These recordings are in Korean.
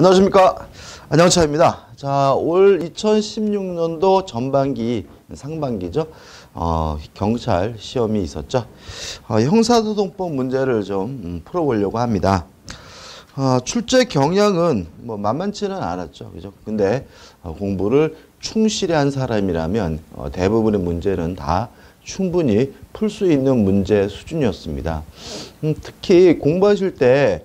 안녕하십니까. 안녕차입니다. 자, 올 2016년도 전반기, 상반기죠. 경찰 시험이 있었죠. 형사소송법 문제를 좀 풀어보려고 합니다. 출제 경향은 뭐 만만치는 않았죠. 그죠? 근데 공부를 충실히 한 사람이라면 대부분의 문제는 다 충분히 풀 수 있는 문제 수준이었습니다. 특히 공부하실 때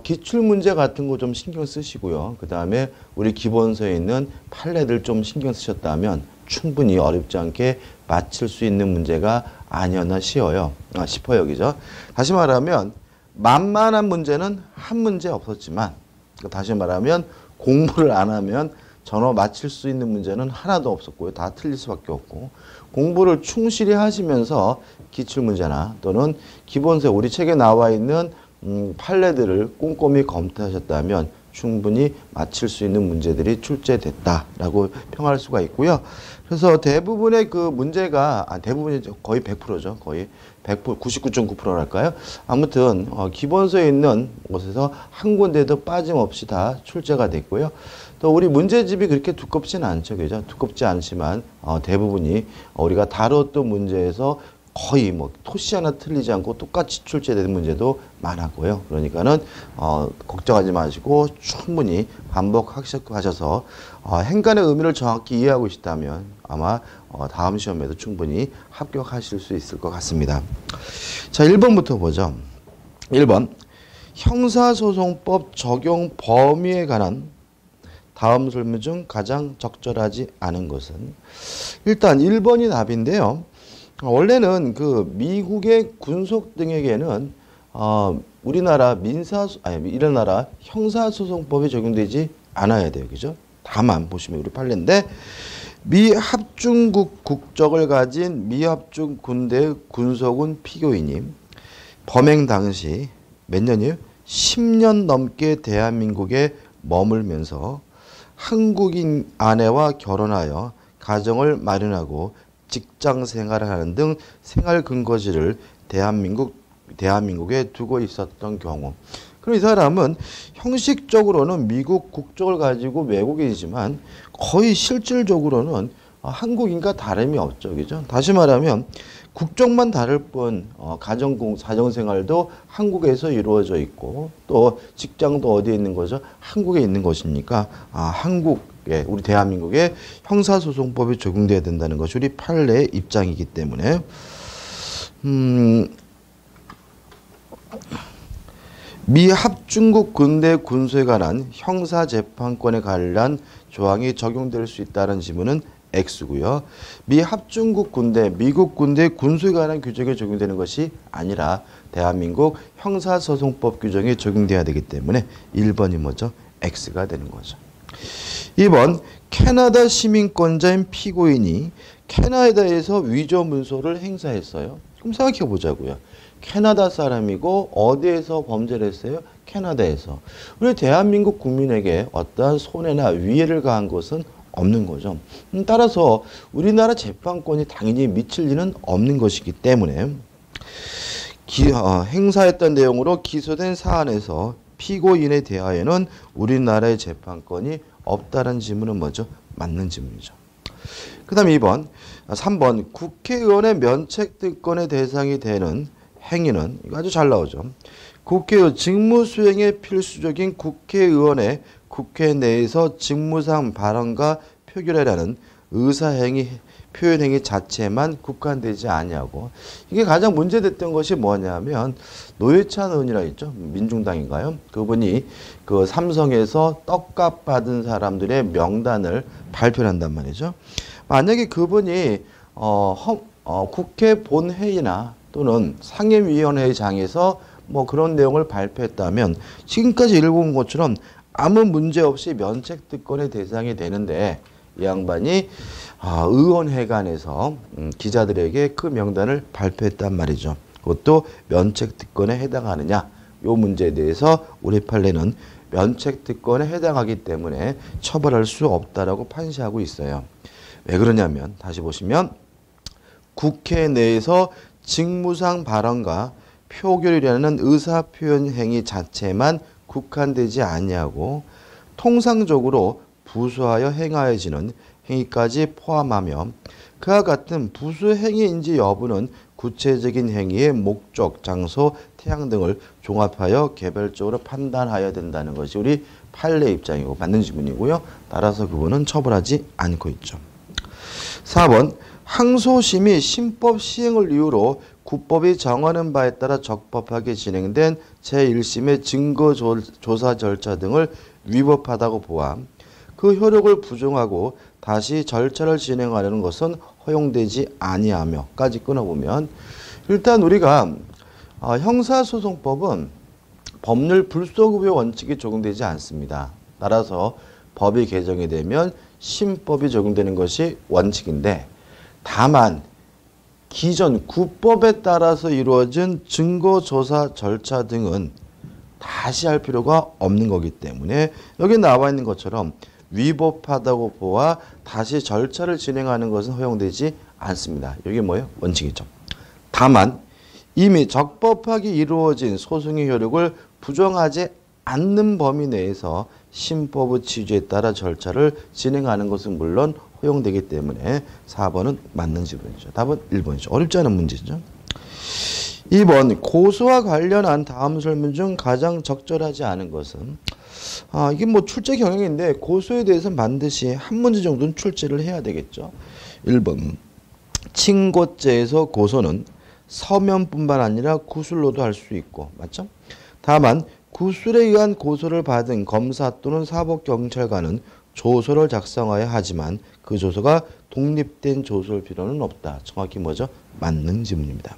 기출문제 같은 거 좀 신경 쓰시고요. 그 다음에 우리 기본서에 있는 판례들 좀 신경 쓰셨다면 충분히 어렵지 않게 맞출 수 있는 문제가 아니었나 싶어요. 그죠? 다시 말하면 만만한 문제는 한 문제 없었지만, 다시 말하면 공부를 안 하면 전혀 맞힐 수 있는 문제는 하나도 없었고요. 다 틀릴 수밖에 없고, 공부를 충실히 하시면서 기출문제나 또는 기본서에 우리 책에 나와 있는 판례들을 꼼꼼히 검토하셨다면 충분히 맞힐 수 있는 문제들이 출제됐다라고 평할 수가 있고요. 그래서 대부분의 그 문제가, 대부분이 거의 100%죠. 거의 100%, 99.9%랄까요? 아무튼 기본서에 있는 곳에서 한 군데도 빠짐없이 다 출제가 됐고요. 또 우리 문제집이 그렇게 두껍지는 않죠. 그죠? 두껍지 않지만 대부분이 우리가 다뤘던 문제에서 거의 뭐 토시 하나 틀리지 않고 똑같이 출제되는 문제도 많았고요. 그러니까는 걱정하지 마시고 충분히 반복하셔서 행간의 의미를 정확히 이해하고 있다면 아마 다음 시험에도 충분히 합격하실 수 있을 것 같습니다. 자, 1번부터 보죠. 1번. 형사소송법 적용 범위에 관한 다음 설명 중 가장 적절하지 않은 것은? 일단 1번이 답인데요. 원래는 그 미국의 군속 등에게는 우리나라 이런 형사소송법이 적용되지 않아야 돼요. 그죠? 다만 보시면 우리 판례인데, 미합중국 국적을 가진 미합중 군대의 군속군 피고인이 범행 당시 몇 년이에요? 10년 넘게 대한민국에 머물면서 한국인 아내와 결혼하여 가정을 마련하고 직장 생활을 하는 등 생활 근거지를 대한민국에 두고 있었던 경우. 그럼 이 사람은 형식적으로는 미국 국적을 가지고 외국인이지만 거의 실질적으로는 한국인과 다름이 없죠. 그죠? 다시 말하면 국적만 다를 뿐 가정생활도 한국에서 이루어져 있고 또 직장도 어디에 있는 거죠? 한국에 있는 것이니까 한국에, 우리 대한민국에 형사소송법이 적용돼야 된다는 것이 우리 판례의 입장이기 때문에 미합중국 군대 군소에 관한 형사재판권에 관련 조항이 적용될 수 있다는 지문은 X고요. 미합중국 군대, 미국 군대 군소에 관한 규정이 적용되는 것이 아니라 대한민국 형사소송법 규정이 적용돼야 되기 때문에 1번이 뭐죠? X가 되는 거죠. 2번, 캐나다 시민권자인 피고인이 캐나다에서 위조 문서를 행사했어요. 그럼 생각해 보자고요. 캐나다 사람이고 어디에서 범죄를 했어요? 캐나다에서. 우리 대한민국 국민에게 어떠한 손해나 위해를 가한 것은 없는 거죠. 따라서 우리나라 재판권이 당연히 미칠 리는 없는 것이기 때문에 행사했던 내용으로 기소된 사안에서 피고인에 대하여는 우리나라의 재판권이 없다는 지문은 뭐죠? 맞는 지문이죠. 그 다음 3번 국회의원의 면책특권의 대상이 되는 행위는, 이거 아주 잘 나오죠. 국회의원 직무수행에 필수적인 국회의원의 국회 내에서 직무상 발언과 표결이라는 의사행위, 표현행위 자체만 국한되지 아니하고, 이게 가장 문제됐던 것이 뭐냐면 노회찬 의원이라 있죠. 민중당인가요? 그분이 그 삼성에서 떡값 받은 사람들의 명단을 발표한단 말이죠. 만약에 그분이 국회 본회의나 또는 상임위원회장에서 뭐 그런 내용을 발표했다면 지금까지 읽어본 것처럼 아무 문제 없이 면책특권의 대상이 되는데, 이 양반이 의원회관에서 기자들에게 그 명단을 발표했단 말이죠. 그것도 면책특권에 해당하느냐, 이 문제에 대해서 우리 판례는 면책특권에 해당하기 때문에 처벌할 수 없다라고 판시하고 있어요. 왜 그러냐면 다시 보시면 국회 내에서 직무상 발언과 표결이라는 의사표현 행위 자체만 국한되지 아니하고 통상적으로 부수하여 행하여지는 행위까지 포함하며 그와 같은 부수 행위인지 여부는 구체적인 행위의 목적, 장소, 태양 등을 종합하여 개별적으로 판단하여야 된다는 것이 우리 판례 입장이고 맞는 지문이고요. 따라서 그분은 처벌하지 않고 있죠. 4번 항소심이 신법 시행을 이유로 국법이 정하는 바에 따라 적법하게 진행된 제1심의 증거조사 절차 등을 위법하다고 보아 그 효력을 부정하고 다시 절차를 진행하려는 것은 허용되지 아니하며까지 끊어보면 일단 우리가 형사소송법은 법률 불소급의 원칙이 적용되지 않습니다. 따라서 법이 개정이 되면 신법이 적용되는 것이 원칙인데 다만 기존 국법에 따라서 이루어진 증거조사 절차 등은 다시 할 필요가 없는 거기 때문에 여기 나와 있는 것처럼 위법하다고 보아 다시 절차를 진행하는 것은 허용되지 않습니다. 이게 뭐예요? 원칙이죠. 다만 이미 적법하게 이루어진 소송의 효력을 부정하지 않는 범위 내에서 신법의 취지에 따라 절차를 진행하는 것은 물론 허용되기 때문에 4번은 맞는 지문이죠. 답은 1번이죠. 어렵지 않은 문제죠. 2번 고소와 관련한 다음 설문 중 가장 적절하지 않은 것은 이게 뭐 출제 경향인데 고소에 대해서는 반드시 한 문제 정도는 출제를 해야 되겠죠. 1번 친고죄에서 고소는 서면뿐만 아니라 구술로도 할 수 있고 맞죠? 다만 구술에 의한 고소를 받은 검사 또는 사법경찰관은 조서를 작성해야 하지만 그 조서가 독립된 조서일 필요는 없다. 정확히 뭐죠? 맞는 지문입니다.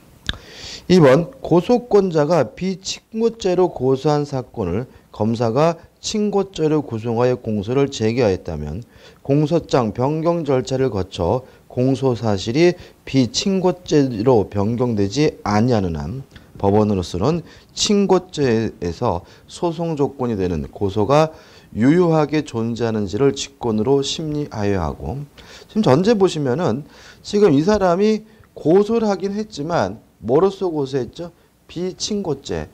2번 고소권자가 비친고죄로 고소한 사건을 검사가 친고죄로 구성하여 공소를 제기하였다면 공소장 변경 절차를 거쳐 공소사실이 비친고죄로 변경되지 아니하는 한 법원으로서는 친고죄에서 소송 조건이 되는 고소가 유효하게 존재하는지를 직권으로 심리하여야 하고 지금 전제 보시면은 지금 이 사람이 고소를 하긴 했지만 뭐로써 고소했죠? 비친고죄.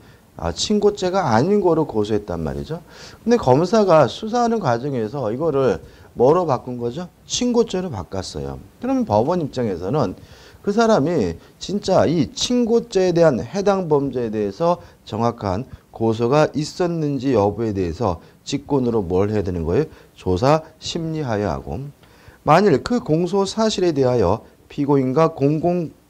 친고죄가 아닌 거로 고소했단 말이죠. 근데 검사가 수사하는 과정에서 이거를 뭐로 바꾼 거죠? 친고죄로 바꿨어요. 그러면 법원 입장에서는 그 사람이 진짜 이 친고죄에 대한 해당 범죄에 대해서 정확한 고소가 있었는지 여부에 대해서 직권으로 뭘 해야 되는 거예요? 조사 심리하여 하고 만일 그 공소 사실에 대하여 피고인과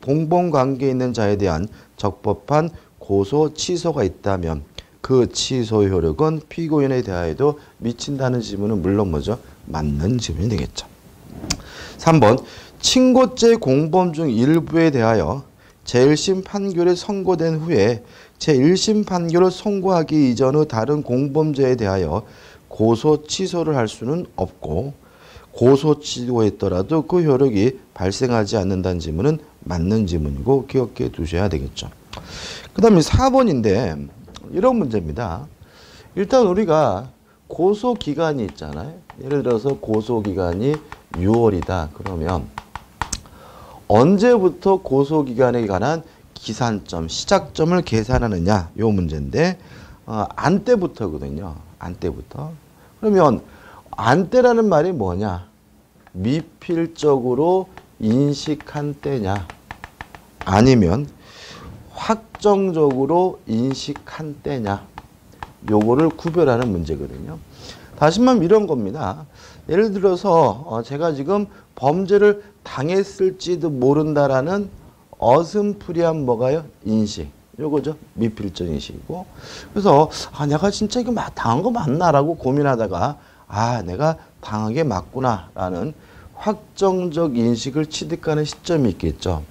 공범관계에 있는 자에 대한 적법한 고소 취소가 있다면 그 취소 효력은 피고인에 대하여도 미친다는 지문은 물론 뭐죠? 맞는 지문이 되겠죠. 3번 친고죄 공범 중 일부에 대하여 제1심 판결이 선고된 후에 제1심 판결을 선고하기 이전의 다른 공범죄에 대하여 고소 취소를 할 수는 없고 고소 취소했더라도 그 효력이 발생하지 않는다는 지문은 맞는 지문이고 기억해 두셔야 되겠죠. 그 다음에 4번인데 이런 문제입니다. 일단 우리가 고소기간이 있잖아요. 예를 들어서 고소기간이 6월이다. 그러면 언제부터 고소기간에 관한 기산점, 시작점을 계산하느냐 요 문제인데 안때부터거든요. 안때부터. 그러면 안때라는 말이 뭐냐? 미필적으로 인식한 때냐? 아니면 확정적으로 인식한 때냐? 요거를 구별하는 문제거든요. 다시 말하면 이런 겁니다. 예를 들어서 제가 지금 범죄를 당했을지도 모른다라는 어슴푸레한 뭐가요? 인식. 요거죠. 미필적 인식이고. 그래서 내가 진짜 이거 당한 거 맞나라고 고민하다가 내가 당한 게 맞구나라는 확정적 인식을 취득하는 시점이 있겠죠.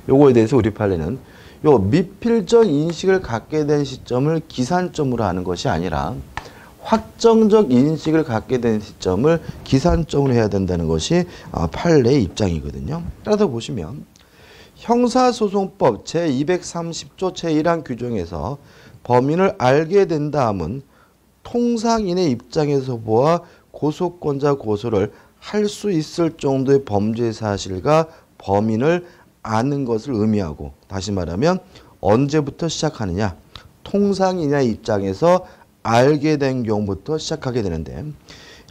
요거에 대해서 우리 판례는 요 미필적 인식을 갖게 된 시점을 기산점으로 하는 것이 아니라 확정적 인식을 갖게 된 시점을 기산점으로 해야 된다는 것이 판례의 입장이거든요. 따라서 보시면 형사소송법 제230조 제1항 규정에서 범인을 알게 된 다음은 통상인의 입장에서 보아 고소권자 고소를 할 수 있을 정도의 범죄 사실과 범인을 아는 것을 의미하고 다시 말하면 언제부터 시작하느냐 통상인의 입장에서 알게 된 경우부터 시작하게 되는데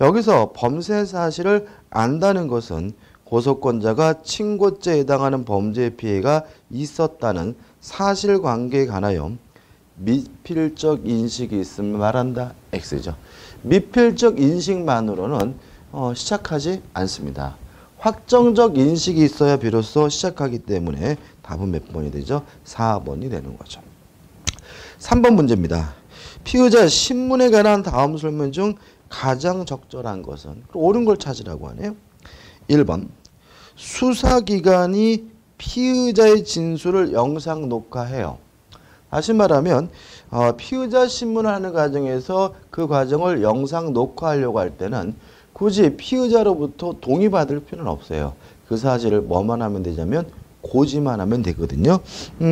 여기서 범죄 사실을 안다는 것은 고소권자가 친고죄에 해당하는 범죄 피해가 있었다는 사실관계에 관하여 미필적 인식이 있음을 말한다. X죠. 미필적 인식만으로는 시작하지 않습니다. 확정적 인식이 있어야 비로소 시작하기 때문에 답은 몇 번이 되죠? 4번이 되는 거죠. 3번 문제입니다. 피의자 신문에 관한 다음 설명 중 가장 적절한 것은 옳은 걸 찾으라고 하네요. 1번 수사기관이 피의자의 진술을 영상 녹화해요. 다시 말하면 피의자 신문을 하는 과정에서 그 과정을 영상 녹화하려고 할 때는 굳이 피의자로부터 동의받을 필요는 없어요. 그 사실을 뭐만 하면 되냐면 고지만 하면 되거든요.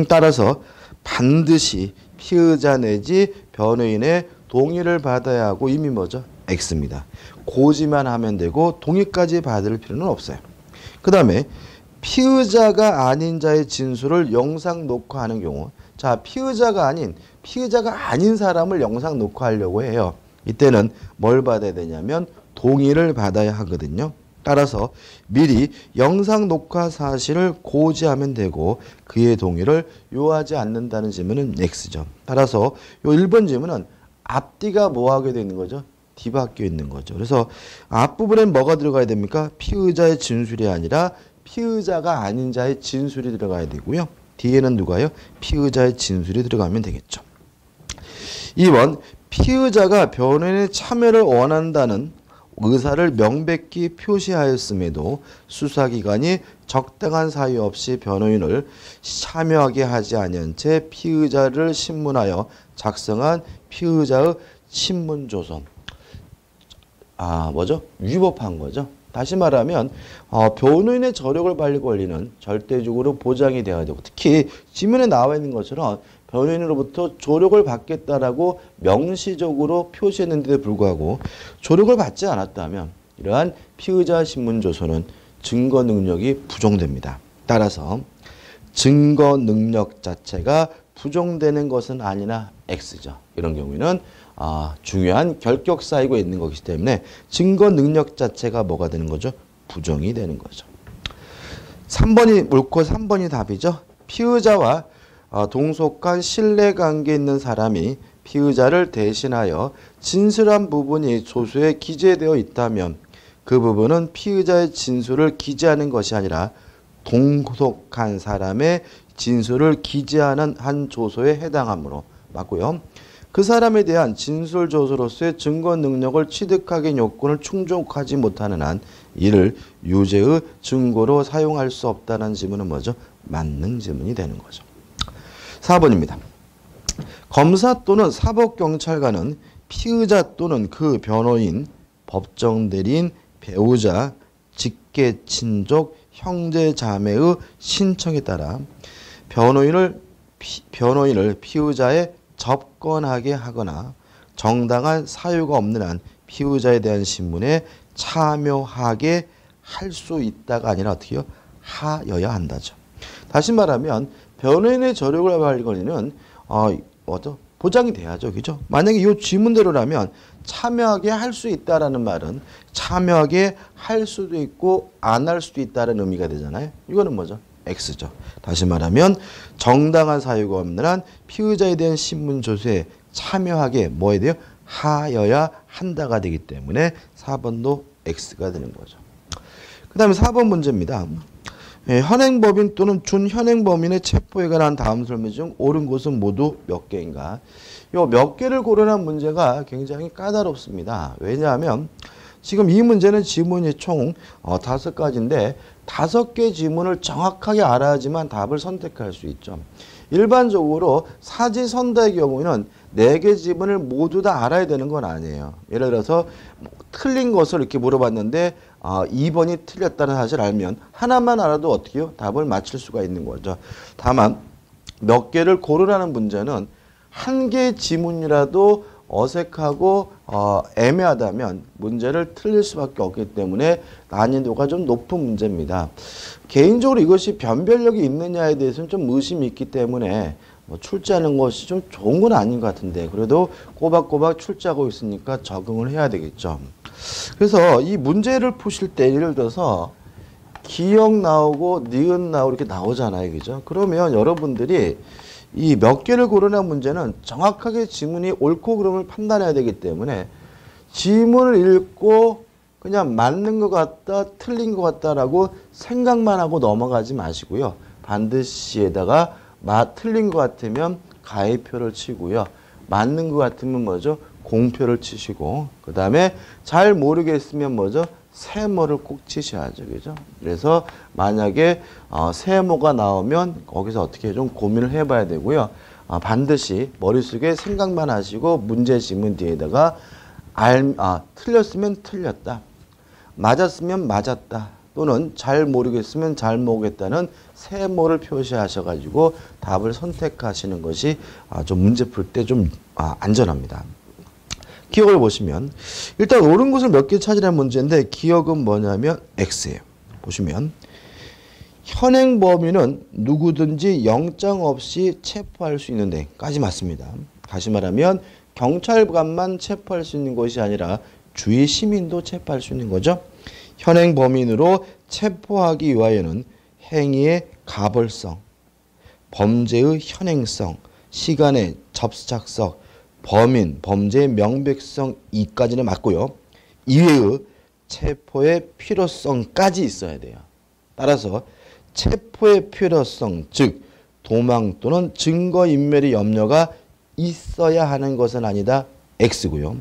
따라서 반드시 피의자 내지 변호인의 동의를 받아야 하고 이미 뭐죠? X입니다. 고지만 하면 되고 동의까지 받을 필요는 없어요. 그 다음에 피의자가 아닌 자의 진술을 영상 녹화하는 경우, 자, 피의자가 아닌 사람을 영상 녹화하려고 해요. 이때는 뭘 받아야 되냐면 동의를 받아야 하거든요. 따라서 미리 영상 녹화 사실을 고지하면 되고 그의 동의를 요하지 않는다는 질문은 X죠. 따라서 요 1번 질문은 앞뒤가 뭐 하게 되는 거죠? 뒤바뀌어 있는 거죠. 그래서 앞부분엔 뭐가 들어가야 됩니까? 피의자의 진술이 아니라 피의자가 아닌 자의 진술이 들어가야 되고요. 뒤에는 누가요? 피의자의 진술이 들어가면 되겠죠. 2번 피의자가 변호인의 참여를 원한다는 의사를 명백히 표시하였음에도 수사기관이 적당한 사유 없이 변호인을 참여하게 하지 아니한 채 피의자를 신문하여 작성한 피의자의 신문조서. 위법한 거죠. 다시 말하면 변호인의 저력을 발휘 권리는 절대적으로 보장이 돼야 되고 특히 지문에 나와 있는 것처럼 변호인으로부터 조력을 받겠다라고 명시적으로 표시했는데도 불구하고 조력을 받지 않았다면 이러한 피의자 신문조서는 증거 능력이 부정됩니다. 따라서 증거 능력 자체가 부정되는 것은 아니나 X죠. 이런 경우에는 중요한 결격 사유가 있는 것이기 때문에 증거 능력 자체가 뭐가 되는 거죠? 부정이 되는 거죠. 3번이 옳고 3번이 답이죠. 피의자와 동속한 신뢰관계에 있는 사람이 피의자를 대신하여 진술한 부분이 조서에 기재되어 있다면 그 부분은 피의자의 진술을 기재하는 것이 아니라 동속한 사람의 진술을 기재하는 한 조서에 해당하므로 맞고요. 그 사람에 대한 진술조서로서의 증거 능력을 취득하기 요건을 충족하지 못하는 한 이를 유죄의 증거로 사용할 수 없다는 지문은 뭐죠? 맞는 지문이 되는 거죠. 4번입니다. 검사 또는 사법경찰관은 피의자 또는 그 변호인, 법정대리인, 배우자, 직계친족, 형제자매의 신청에 따라 변호인을 피의자에 접근하게 하거나 정당한 사유가 없는 한 피의자에 대한 신문에 참여하게 할 수 있다가 아니라 어떻게요? 하여야 한다죠. 다시 말하면 변호인의 저력을 발휘 권리는 보장이 돼야죠. 그죠? 만약에 이 지문대로라면 참여하게 할 수 있다라는 말은 참여하게 할 수도 있고 안 할 수도 있다는 의미가 되잖아요. 이거는 뭐죠? X죠. 다시 말하면 정당한 사유가 없는 한 피의자에 대한 신문조서에 참여하게 뭐 해야 돼요? 하여야 한다가 되기 때문에 4번도 X가 되는 거죠. 그 다음에 4번 문제입니다. 현행법인 또는 준현행범인의 체포에 관한 다음 설명 중 옳은 것은 모두 몇 개인가? 요 몇 개를 고려한 문제가 굉장히 까다롭습니다. 왜냐하면 지금 이 문제는 지문이 총 5가지인데 5개 지문을 정확하게 알아야지만 답을 선택할 수 있죠. 일반적으로 사지선다의 경우에는 4개 지문을 모두 다 알아야 되는 건 아니에요. 예를 들어서 틀린 것을 이렇게 물어봤는데 2번이 틀렸다는 사실을 알면 하나만 알아도 어떻게 해요? 답을 맞출 수가 있는 거죠. 다만 몇 개를 고르라는 문제는 한 개의 지문이라도 어색하고 애매하다면 문제를 틀릴 수밖에 없기 때문에 난이도가 좀 높은 문제입니다. 개인적으로 이것이 변별력이 있느냐에 대해서는 좀 의심이 있기 때문에 출제하는 것이 좀 좋은 건 아닌 것 같은데 그래도 꼬박꼬박 출제하고 있으니까 적응을 해야 되겠죠. 그래서 이 문제를 푸실 때 예를 들어서 기억 나오고 니은 나오고 이렇게 나오잖아요. 그죠? 그러면 여러분들이 이 몇 개를 고르는 문제는 정확하게 지문이 옳고 그름을 판단해야 되기 때문에 지문을 읽고 그냥 맞는 것 같다, 틀린 것 같다라고 생각만 하고 넘어가지 마시고요. 반드시 에다가 틀린 것 같으면 가위표를 치고요. 맞는 것 같으면 뭐죠? 공표를 치시고 그 다음에 잘 모르겠으면 뭐죠? 세모를 꼭 치셔야죠. 그죠? 그래서 만약에 세모가 나오면 거기서 어떻게 좀 고민을 해봐야 되고요. 반드시 머릿속에 생각만 하시고 문제 지문 뒤에다가 틀렸으면 틀렸다. 맞았으면 맞았다. 또는 잘 모르겠으면 잘 모르겠다는 세모를 표시하셔가지고 답을 선택하시는 것이 좀 문제 풀 때 좀 안전합니다. 기억을 보시면 일단 옳은 것을 몇 개 찾으라는 문제인데 기억은 뭐냐면 X예요. 보시면 현행 범인은 누구든지 영장 없이 체포할 수 있는 데까지 맞습니다. 다시 말하면 경찰관만 체포할 수 있는 것이 아니라 주위 시민도 체포할 수 있는 거죠. 현행 범인으로 체포하기 위하여는 행위의 가벌성, 범죄의 현행성, 시간의 접착성, 범인, 범죄의 명백성 이까지는 맞고요. 이외의 체포의 필요성까지 있어야 돼요. 따라서 체포의 필요성, 즉 도망 또는 증거인멸의 염려가 있어야 하는 것은 아니다. X고요.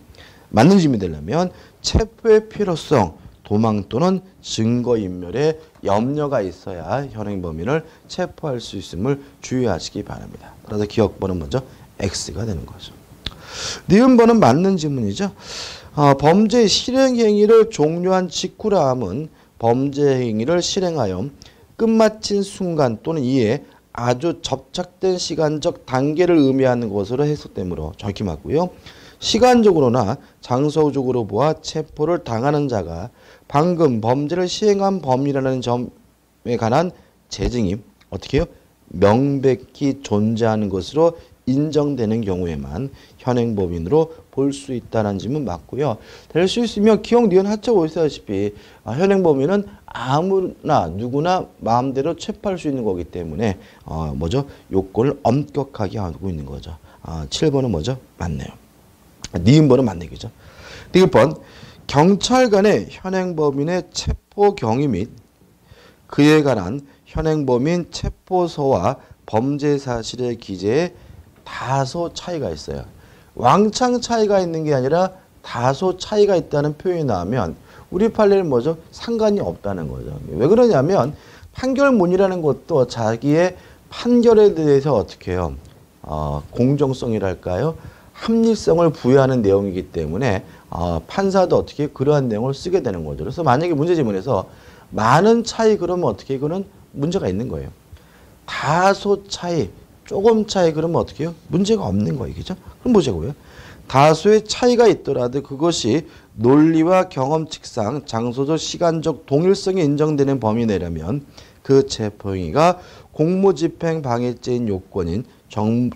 맞는 질문이 되려면 체포의 필요성, 도망 또는 증거인멸의 염려가 있어야 현행범인을 체포할 수 있음을 주의하시기 바랍니다. 그래서 기억번은 먼저 X가 되는 거죠. 니은번은 맞는 지문이죠. 범죄 실행행위를 종료한 직후라 함은 범죄 행위를 실행하여 끝마친 순간 또는 이에 아주 접착된 시간적 단계를 의미하는 것으로 해석되므로 정확히 맞고요. 시간적으로나 장소적으로 보아 체포를 당하는 자가 방금 범죄를 시행한 범인이라는 점에 관한 재증이 어떻게 해요? 명백히 존재하는 것으로 인정되는 경우에만 현행범인으로 볼 수 있다는 점은 맞고요. 될 수 있으면 기억, 니은, 하차 보시다시피 현행범인은 아무나 누구나 마음대로 체포할 수 있는 거기 때문에 뭐죠? 요건을 엄격하게 하고 있는 거죠. 7번은 뭐죠? 맞네요. 니은번은 맞네, 그죠? 1번 경찰관의 현행범인의 체포 경위 및 그에 관한 현행범인 체포서와 범죄 사실의 기재에 다소 차이가 있어요. 왕창 차이가 있는 게 아니라 다소 차이가 있다는 표현이 나오면 우리 판례는 뭐죠? 상관이 없다는 거죠. 왜 그러냐면 판결문이라는 것도 자기의 판결에 대해서 어떻게 해요? 공정성이랄까요? 합리성을 부여하는 내용이기 때문에 판사도 어떻게 그러한 내용을 쓰게 되는 거죠. 그래서 만약에 문제지문에서 많은 차이 그러면 어떻게 그거는 문제가 있는 거예요. 다소 차이, 조금 차이 그러면 어떻게 해요? 문제가 없는 거예요. 그죠? 그럼 보자고요. 다소의 차이가 있더라도 그것이 논리와 경험칙상 장소적 시간적 동일성이 인정되는 범위 내라면 그 체포행위가 공무집행 방해죄인 요건인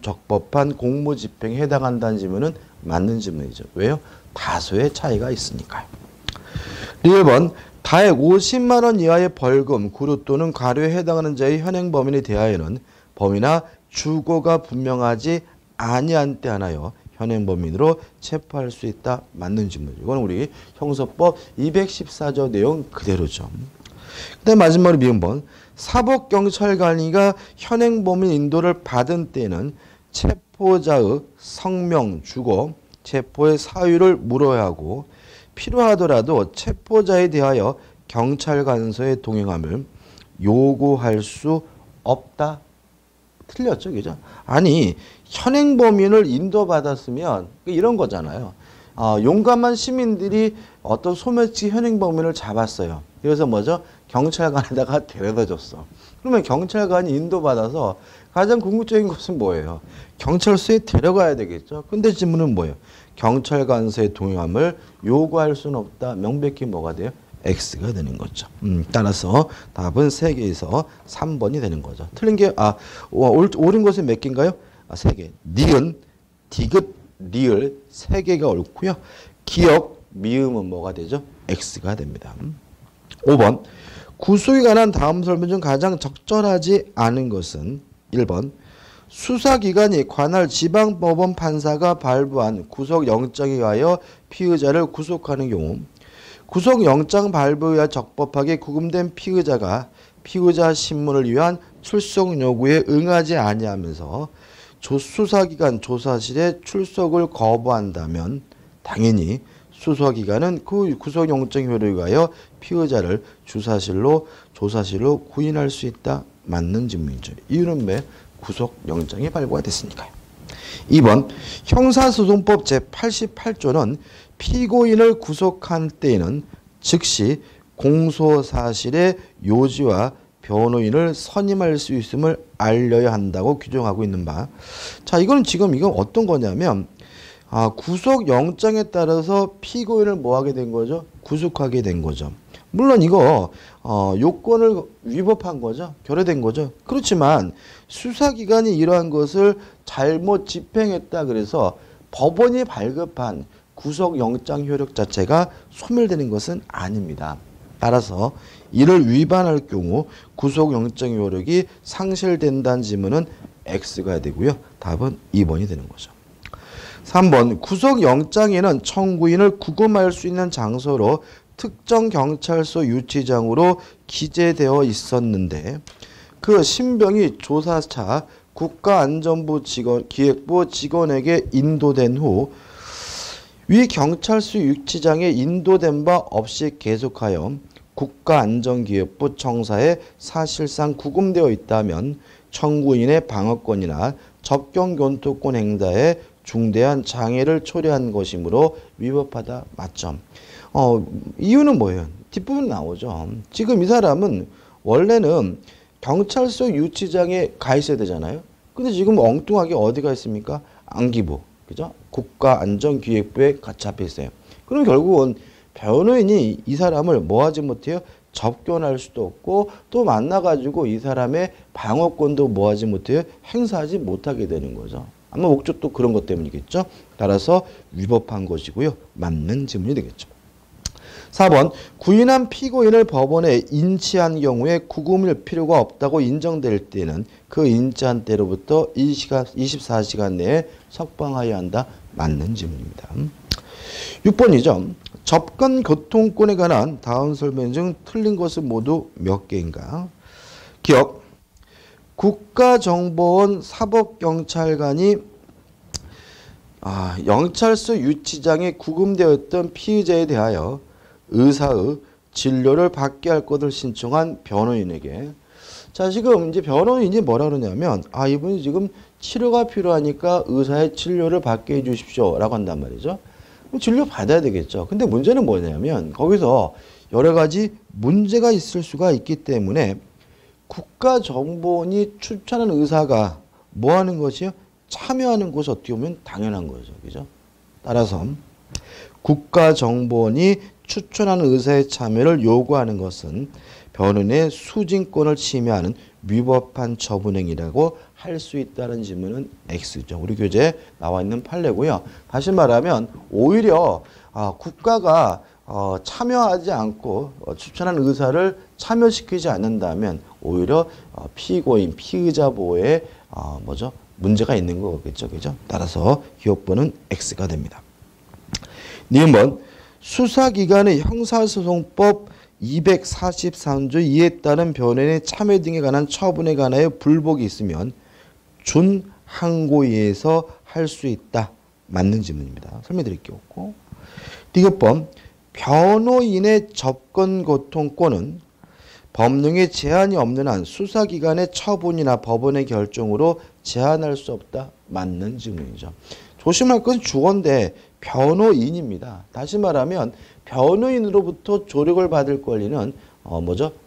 적법한 공무집행에 해당한다는 질문은 맞는 질문이죠. 왜요? 다소의 차이가 있으니까요. 1번 다액 50만 원 이하의 벌금, 구류 또는 과료에 해당하는 자의 현행범인에 대하여는 범위나 주거가 분명하지 아니한 때 하나요 현행범인으로 체포할 수 있다. 맞는 질문이죠. 이건 우리 형사법 214조 내용 그대로죠. 그다음 마지막으로 미음번 사법경찰관이가 현행범인 인도를 받은 때는 체포자의 성명, 주거, 체포의 사유를 물어야 하고 필요하더라도 체포자에 대하여 경찰관서의 동행함을 요구할 수 없다. 틀렸죠, 그죠? 아니 현행범인을 인도받았으면 이런 거잖아요. 용감한 시민들이 어떤 소매치 현행범인을 잡았어요. 그래서 뭐죠? 경찰관에다가 데려다 줬어. 그러면 경찰관이 인도받아서 가장 궁극적인 것은 뭐예요? 경찰서에 데려가야 되겠죠. 근데 질문은 뭐예요? 경찰관서의 동행함을 요구할 수는 없다. 명백히 뭐가 돼요? X가 되는 거죠. 따라서 답은 3개에서 3번이 되는 거죠. 틀린 게, 옳은 것은 몇 개인가요? 3개. 니은, 디귿, 리을 3개가 옳고요. 기억, 미음은 뭐가 되죠? X가 됩니다. 5번 구속에 관한 다음 설명 중 가장 적절하지 않은 것은 1번 수사기관이 관할 지방법원 판사가 발부한 구속영장에 의하여 피의자를 구속하는 경우 구속영장 발부에 의해 적법하게 구금된 피의자가 피의자 신문을 위한 출석 요구에 응하지 아니하면서 수사기관 조사실에 출석을 거부한다면 당연히 수사기관은 그 구속영장 효력에 의하여 피의자를 조사실로 구인할 수 있다. 맞는 질문이죠. 이유는 왜? 구속영장이 발부가 됐으니까요. 2번 형사소송법 제88조는 피고인을 구속한 때에는 즉시 공소사실의 요지와 변호인을 선임할 수 있음을 알려야 한다고 규정하고 있는 바. 자, 이건 어떤 거냐면 구속영장에 따라서 피고인을 뭐 하게 된 거죠? 구속하게 된 거죠. 물론 이거 요건을 위법한 거죠. 결여된 거죠. 그렇지만 수사기관이 이러한 것을 잘못 집행했다 그래서 법원이 발급한 구속영장 효력 자체가 소멸되는 것은 아닙니다. 따라서 이를 위반할 경우 구속영장 효력이 상실된다는 지문은 X가 되고요. 답은 2번이 되는 거죠. 3번 구속영장에는 청구인을 구금할 수 있는 장소로 특정 경찰서 유치장으로 기재되어 있었는데 그 신병이 조사차 국가안전부 직원, 기획부 직원에게 인도된 후 위 경찰서 유치장에 인도된 바 없이 계속하여 국가안전기획부 청사에 사실상 구금되어 있다면 청구인의 방어권이나 접견교통권 행사에 중대한 장애를 초래한 것이므로 위법하다. 맞죠? 이유는 뭐예요? 뒷부분 나오죠. 지금 이 사람은 원래는 경찰서 유치장에 가 있어야 되잖아요. 근데 지금 엉뚱하게 어디가 있습니까? 안기부. 그죠? 국가안전기획부에 같이 잡혀 있어요. 그럼 결국은 변호인이 이 사람을 뭐 하지 못해요? 접견할 수도 없고 또 만나가지고 이 사람의 방어권도 뭐 하지 못해요? 행사하지 못하게 되는 거죠. 아마 목적도 그런 것 때문이겠죠. 따라서 위법한 것이고요. 맞는 질문이 되겠죠. 4번 구인한 피고인을 법원에 인치한 경우에 구금일 필요가 없다고 인정될 때는 그 인치한 때로부터 24시간 내에 석방하여야 한다. 맞는 질문입니다. 6번이죠. 접근 교통권에 관한 다음 설명 중 틀린 것은 모두 몇 개인가? 기억. 국가정보원 사법경찰관이 영찰서 유치장에 구금되었던 피의자에 대하여 의사의 진료를 받게 할 것을 신청한 변호인에게 자 지금 이제 변호인이 뭐라 그러냐면 이분이 지금 치료가 필요하니까 의사의 진료를 받게 해 주십시오 라고 한단 말이죠. 진료 받아야 되겠죠. 근데 문제는 뭐냐면 거기서 여러 가지 문제가 있을 수가 있기 때문에 국가정보원이 추천하는 의사가 뭐 하는 것이요? 참여하는 것이 어떻게 보면 당연한 거죠. 그죠? 따라서 국가정보원이 추천하는 의사의 참여를 요구하는 것은 변호인의 수진권을 침해하는 위법한 처분행위라고 할 수 있다는 질문은 X죠. 우리 교재에 나와 있는 판례고요. 다시 말하면 오히려 국가가 참여하지 않고 추천한 의사를 참여시키지 않는다면 오히려 피고인, 피의자 보호에 문제가 있는 거겠죠. 그죠? 따라서 기업번은 X가 됩니다. 니은 수사기관의 형사소송법 243조 2에 따른 변호인의 참여 등에 관한 처분에 관하여 불복이 있으면 준항고의에서 할 수 있다. 맞는 질문입니다. 설명드릴 게 없고. 디귿번 변호인의 접근고통권은 법령에 제한이 없는 한 수사기관의 처분이나 법원의 결정으로 제한할 수 없다. 맞는 질문이죠. 조심할 것은 주어인데 변호인입니다. 다시 말하면 변호인으로부터 조력을 받을 권리는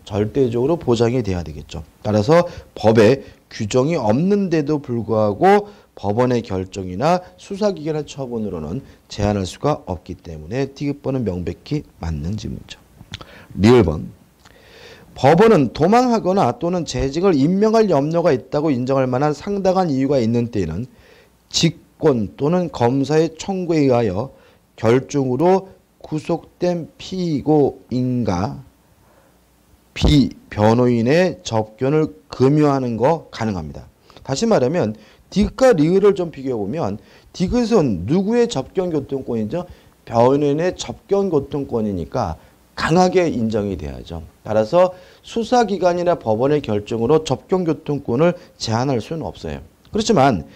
절대적으로 보장이 돼야 되겠죠. 따라서 법에 규정이 없는데도 불구하고 법원의 결정이나 수사기관의 처분으로는 제한할 수가 없기 때문에 디귿번은 명백히 맞는 질문이죠. 리을번 법원은 도망하거나 또는 재직을 임명할 염려가 있다고 인정할 만한 상당한 이유가 있는 때에는 직권 또는 검사의 청구에 의하여 결정으로 구속된 피고인과 비변호인의 접견을 금요하는 거 가능합니다. 다시 말하면 딕과 리을을 좀 비교해보면 딕은 누구의 접견교통권이죠? 변호인의 접견교통권이니까 강하게 인정이 돼야죠. 따라서 수사기관이나 법원의 결정으로 접견교통권을 제한할 수는 없어요. 그렇지만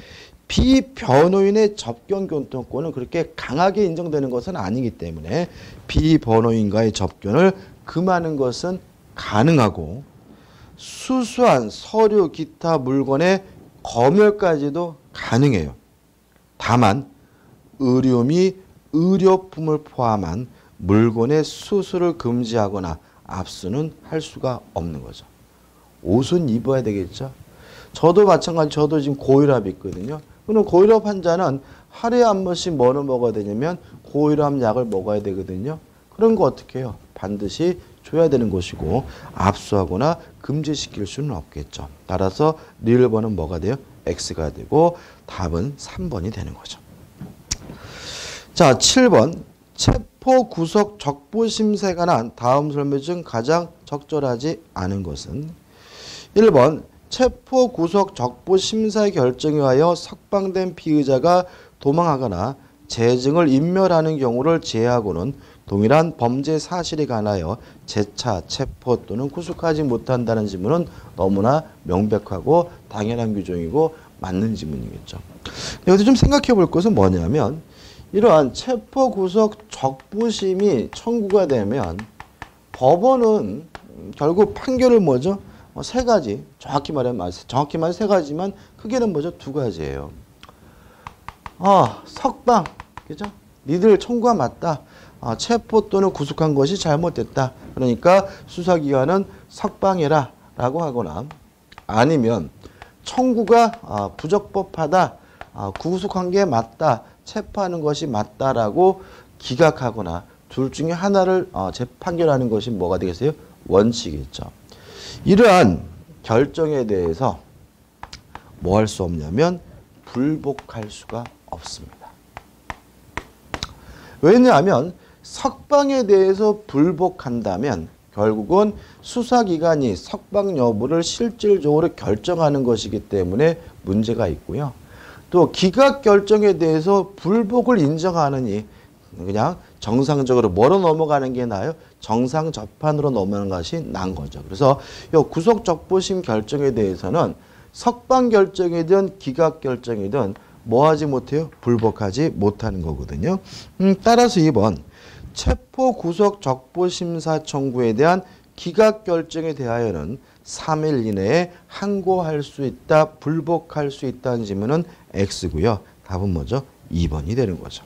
비변호인의 접견교통권은 그렇게 강하게 인정되는 것은 아니기 때문에 비변호인과의 접견을 금하는 것은 가능하고 수수한 서류 기타 물건의 검열까지도 가능해요. 다만 의료 및 의료품을 포함한 물건의 수수를 금지하거나 압수는 할 수가 없는 거죠. 옷은 입어야 되겠죠. 저도 마찬가지, 저도 지금 고혈압이 있거든요. 그럼 고혈압 환자는 하루에 한 번씩 뭐를 먹어야 되냐면 고혈압 약을 먹어야 되거든요. 그런 거 어떻게 해요? 반드시 줘야 되는 것이고 압수하거나 금지시킬 수는 없겠죠. 따라서 리을 번은 뭐가 돼요? X가 되고 답은 3번이 되는 거죠. 자, 7번. 체포 구속 적부 심사에 관한 다음 설명 중 가장 적절하지 않은 것은 1번 체포 구속 적부 심사의 결정에 의하여 석방된 피의자가 도망하거나 재증을 인멸하는 경우를 제외하고는 동일한 범죄 사실에 관하여 재차 체포 또는 구속하지 못한다는 지문은 너무나 명백하고 당연한 규정이고 맞는 지문이겠죠. 여기서 좀 생각해 볼 것은 뭐냐면 이러한 체포 구속 적부심이 청구가 되면 법원은 결국 판결을 뭐죠? 세 가지, 정확히 말하면 세 가지지만 크게는 뭐죠? 두 가지예요. 석방, 그죠? 니들 청구가 맞다. 체포 또는 구속한 것이 잘못됐다. 그러니까 수사기관은 석방해라 라고 하거나 아니면 청구가 부적법하다. 구속한 게 맞다. 체포하는 것이 맞다라고 기각하거나 둘 중에 하나를 재판결하는 것이 뭐가 되겠어요? 원칙이겠죠. 이러한 결정에 대해서 뭐 할 수 없냐면 불복할 수가 없습니다. 왜냐하면 석방에 대해서 불복한다면 결국은 수사기관이 석방 여부를 실질적으로 결정하는 것이기 때문에 문제가 있고요. 또 기각 결정에 대해서 불복을 인정하느니 그냥 정상적으로 뭐로 넘어가는 게 나아요? 정상 재판으로 넘어가는 것이 나은 거죠. 그래서 이 구속 적부심 결정에 대해서는 석방 결정이든 기각 결정이든 뭐 하지 못해요? 불복하지 못하는 거거든요. 따라서 2번 체포 구속 적부 심사 청구에 대한 기각 결정에 대하여는 3일 이내에 항고할 수 있다, 불복할 수 있다는 지문은 X고요. 답은 뭐죠? 2번이 되는 거죠.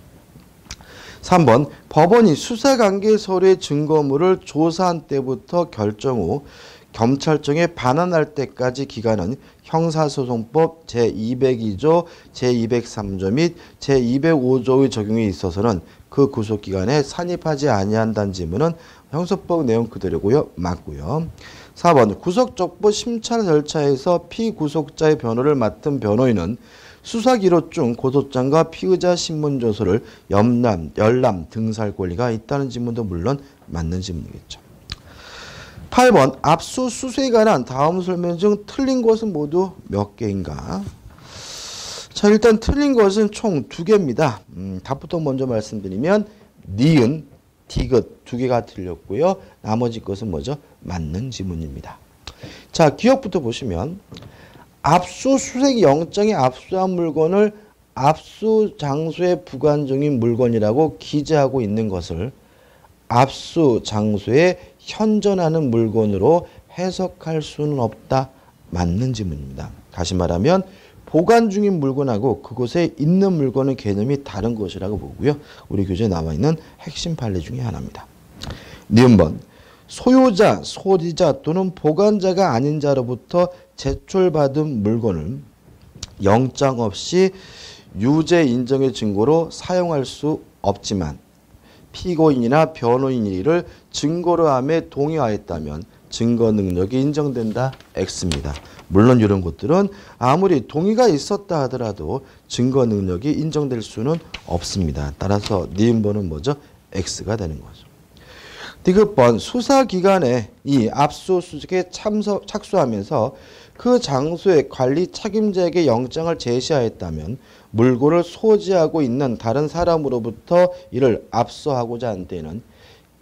3번 법원이 수사관계 서류의 증거물을 조사한 때부터 결정 후 검찰청에 반환할 때까지 기간은 형사소송법 제202조, 제203조 및 제205조의 적용에 있어서는 그 구속기간에 산입하지 아니한다는 지문은 형사법 내용 그대로고요. 맞고요. 4번 구속적부 심찰 절차에서 피구속자의 변호를 맡은 변호인은 수사기록 중 고소장과 피의자 신문조서를 열람, 등사할 권리가 있다는 지문도 물론 맞는 지문이겠죠. 8번 압수수색에 관한 다음 설명 중 틀린 것은 모두 몇 개인가? 자, 일단 틀린 것은 총 2개입니다. 답부터 먼저 말씀드리면 니은, 디귿 2개가 틀렸고요. 나머지 것은 뭐죠? 맞는 지문입니다. 자, 기억부터 보시면 압수수색 영장에 압수한 물건을 압수 장소에 부관 중인 물건이라고 기재하고 있는 것을 압수 장소에 현존하는 물건으로 해석할 수는 없다. 맞는 지문입니다. 다시 말하면 보관 중인 물건하고 그곳에 있는 물건의 개념이 다른 것이라고 보고요. 우리 교재에 나와 있는 핵심 판례 중에 하나입니다. 니은번 소유자, 소지자 또는 보관자가 아닌 자로부터 제출받은 물건을 영장 없이 유죄 인정의 증거로 사용할 수 없지만 피고인이나 변호인이 이를 증거로 함에 동의하였다면 증거 능력이 인정된다. X입니다. 물론 이런 것들은 아무리 동의가 있었다 하더라도 증거 능력이 인정될 수는 없습니다. 따라서 니은번은 뭐죠? X가 되는 거죠. 디귿번 수사기관에 이 압수수색에 착수하면서 그 장소의 관리 책임자에게 영장을 제시하였다면 물건을 소지하고 있는 다른 사람으로부터 이를 압수하고자 한 때는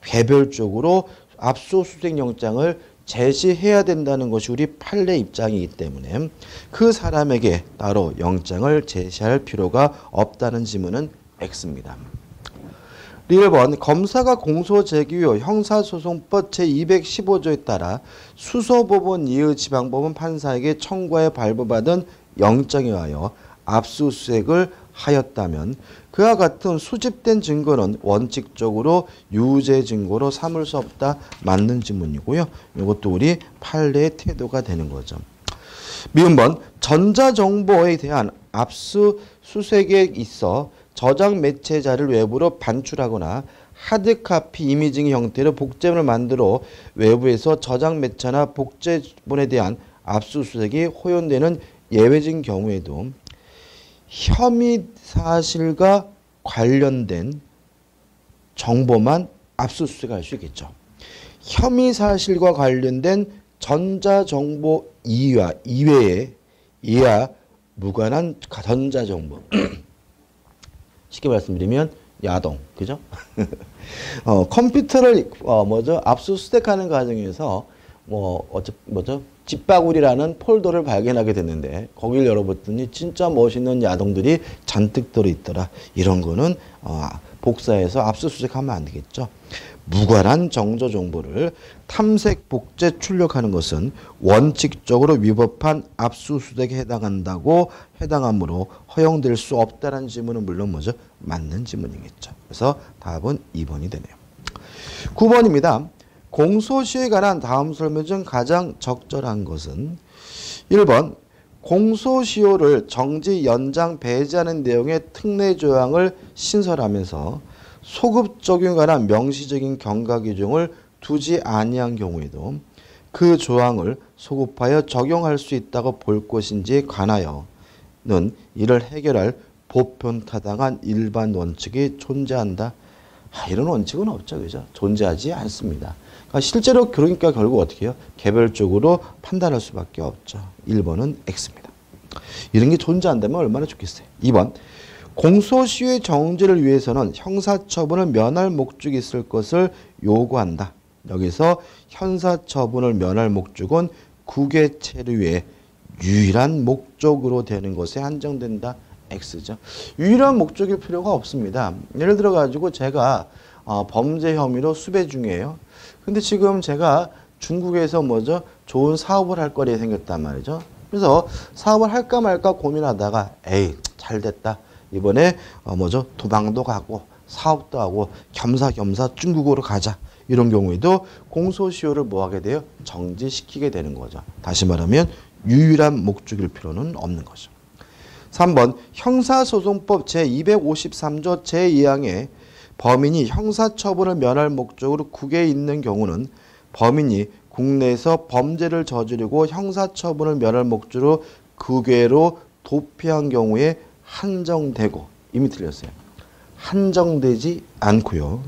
개별적으로 압수수색 영장을 제시해야 된다는 것이 우리 판례 입장이기 때문에 그 사람에게 따로 영장을 제시할 필요가 없다는 지문은 X입니다. 1번 검사가 공소 제기 후 형사소송법 제215조에 따라 수서법원 이의 지방법원 판사에게 청구하여 발부받은 영장에 의하여 압수수색을 하였다면 그와 같은 수집된 증거는 원칙적으로 유죄 증거로 삼을 수 없다. 맞는 지문이고요. 이것도 우리 판례의 태도가 되는 거죠. 미음번 전자정보에 대한 압수수색에 있어 저장 매체자를 외부로 반출하거나 하드카피 이미징 형태로 복제본을 만들어 외부에서 저장 매체나 복제본에 대한 압수수색이 허용되는 예외적인 경우에도 혐의 사실과 관련된 정보만 압수수색할 수 있겠죠. 혐의 사실과 관련된 전자정보 이외에 이와 무관한 전자정보 쉽게 말씀드리면 야동, 그죠? 컴퓨터를 압수수색하는 과정에서 집바구리라는 폴더를 발견하게 됐는데 거기를 열어봤더니 진짜 멋있는 야동들이 잔뜩 들어있더라. 이런 거는 복사해서 압수수색하면 안 되겠죠. 무관한 정조 정보를 탐색, 복제, 출력하는 것은 원칙적으로 위법한 압수수색에 해당하므로 허용될 수 없다는 지문은 물론 맞는 지문이겠죠. 그래서 답은 2번이 되네요. 9번입니다. 공소시효에 관한 다음 설명 중 가장 적절한 것은 1번 공소시효를 정지, 연장, 배제하는 내용의 특례 조항을 신설하면서 소급 적용에 관한 명시적인 경과 규정을 두지 아니한 경우에도 그 조항을 소급하여 적용할 수 있다고 볼 것인지에 관하여는 이를 해결할 보편타당한 일반 원칙이 존재한다. 이런 원칙은 없죠. 그죠? 존재하지 않습니다. 그러니까 실제로 그러니까 결국 어떻게 해요? 개별적으로 판단할 수밖에 없죠. 1번은 X입니다. 이런 게 존재한다면 얼마나 좋겠어요. 2번 공소시효의 정지를 위해서는 형사처분을 면할 목적이 있을 것을 요구한다. 여기서 형사처분을 면할 목적은 국외 체류의 유일한 목적으로 되는 것에 한정된다. X죠. 유일한 목적일 필요가 없습니다. 예를 들어 가지고 제가 범죄 혐의로 수배 중이에요. 근데 지금 제가 중국에서 좋은 사업을 할 거리에 생겼단 말이죠. 그래서 사업을 할까 말까 고민하다가 에이 잘 됐다. 이번에 도망도 가고 사업도 하고 겸사겸사 중국으로 가자. 이런 경우에도 공소시효를 뭐하게 돼요? 정지시키게 되는 거죠. 다시 말하면 유일한 목적일 필요는 없는 거죠. 3번 형사소송법 제253조 제2항에 범인이 형사처분을 면할 목적으로 국외에 있는 경우는 범인이 국내에서 범죄를 저지르고 형사처분을 면할 목적으로 국외로 도피한 경우에 한정되고 이미 틀렸어요. 한정되지 않고요.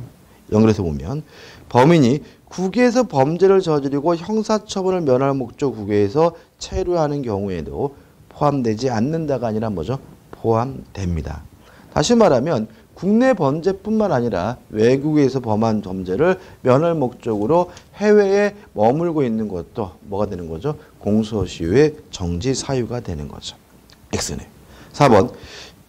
연결해서 보면 범인이 국외에서 범죄를 저지르고 형사처분을 면할 목적 국외에서 체류하는 경우에도 포함되지 않는다가 아니라 포함됩니다. 다시 말하면 국내 범죄뿐만 아니라 외국에서 범한 범죄를 면할 목적으로 해외에 머물고 있는 것도 뭐가 되는 거죠? 공소시효의 정지 사유가 되는 거죠. X네. 4번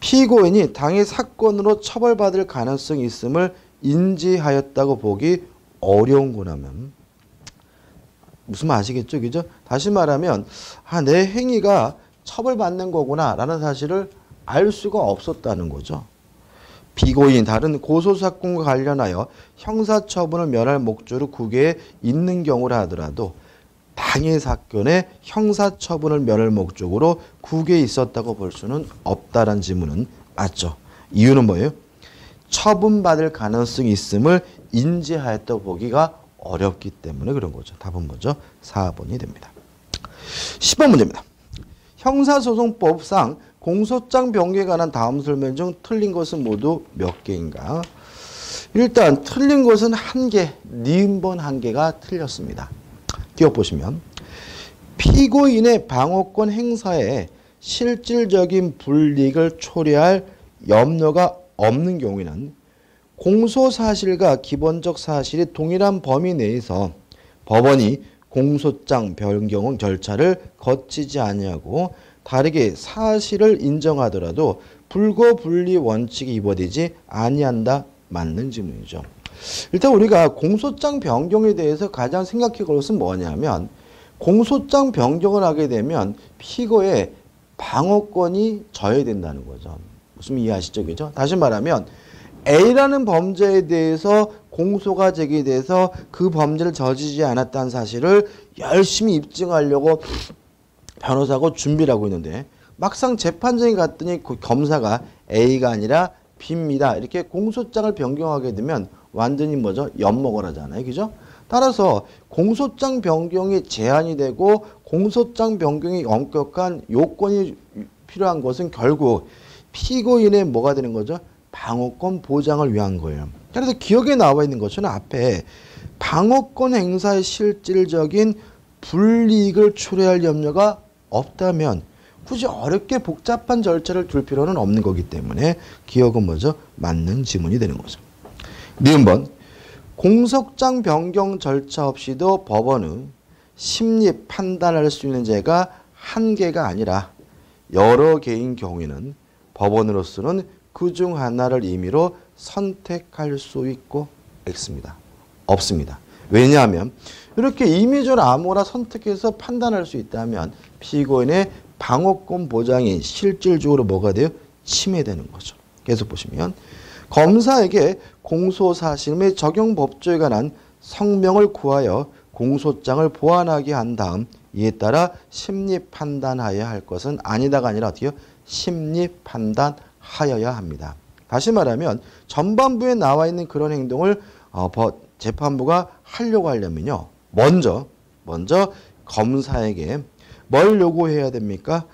피고인이 당해 사건으로 처벌받을 가능성이 있음을 인지하였다고 보기 어려운 거라면 무슨 말 아시겠죠? 그죠? 다시 말하면 내 행위가 처벌받는 거구나 라는 사실을 알 수가 없었다는 거죠. 피고인이 다른 고소사건과 관련하여 형사처분을 면할 목적으로 국외에 있는 경우라 하더라도 당해 사건의 형사처분을 면할 목적으로 국외에 있었다고 볼 수는 없다는 지문은 맞죠. 이유는 뭐예요? 처분받을 가능성이 있음을 인지하였다고 보기가 어렵기 때문에 그런 거죠. 답은 뭐죠? 4번이 됩니다. 10번 문제입니다. 형사소송법상 공소장 변경에 관한 다음 설명 중 틀린 것은 모두 몇 개인가? 일단 틀린 것은 한 개, 니은번 한 개가 틀렸습니다. 기억 보시면 피고인의 방어권 행사에 실질적인 불이익을 초래할 염려가 없는 경우에는 공소사실과 기본적 사실이 동일한 범위 내에서 법원이 공소장 변경 절차를 거치지 아니하고 다르게 사실을 인정하더라도 불거분리 원칙이 위반되지 아니한다. 맞는 질문이죠. 일단 우리가 공소장 변경에 대해서 가장 생각해 볼 것은 뭐냐면 공소장 변경을 하게 되면 피고의 방어권이 저해된다는 거죠. 무슨 이해하시죠? 그죠? 다시 말하면 A라는 범죄에 대해서 공소가 제기돼서 그 범죄를 저지르지 않았다는 사실을 열심히 입증하려고 변호사가 준비를 하고 있는데 막상 재판정에 갔더니 그 검사가 A가 아니라 B입니다. 이렇게 공소장을 변경하게 되면 완전히 뭐죠? 엿먹을 하잖아요. 그죠? 따라서 공소장 변경이 제한이 되고 공소장 변경이 엄격한 요건이 필요한 것은 결국 피고인의 뭐가 되는 거죠? 방어권 보장을 위한 거예요. 그래서 기억에 나와 있는 것처럼 앞에 방어권 행사의 실질적인 불이익을 초래할 염려가 없다면 굳이 어렵게 복잡한 절차를 둘 필요는 없는 거기 때문에 기억은 뭐죠? 맞는 지문이 되는 거죠. 니은번 공소장 변경 절차 없이도 법원은 심리 판단할 수 있는 죄가 한 개가 아니라 여러 개인 경우에는 법원으로서는 그중 하나를 임의로 선택할 수 있고 X입니다. 없습니다. 왜냐하면 이렇게 임의적으로 아무거나 선택해서 판단할 수 있다면 피고인의 방어권 보장이 실질적으로 뭐가 돼요? 침해되는 거죠. 계속 보시면 검사에게 공소사실 및 적용 법조에 관한 성명을 구하여 공소장을 보완하게 한 다음 이에 따라 심리 판단하여야 할 것은 아니다가 아니라 어떻게요? 심리 판단하여야 합니다. 다시 말하면 전반부에 나와 있는 그런 행동을 재판부가 하려고 하려면요. 먼저 검사에게 뭘 요구해야 됩니까?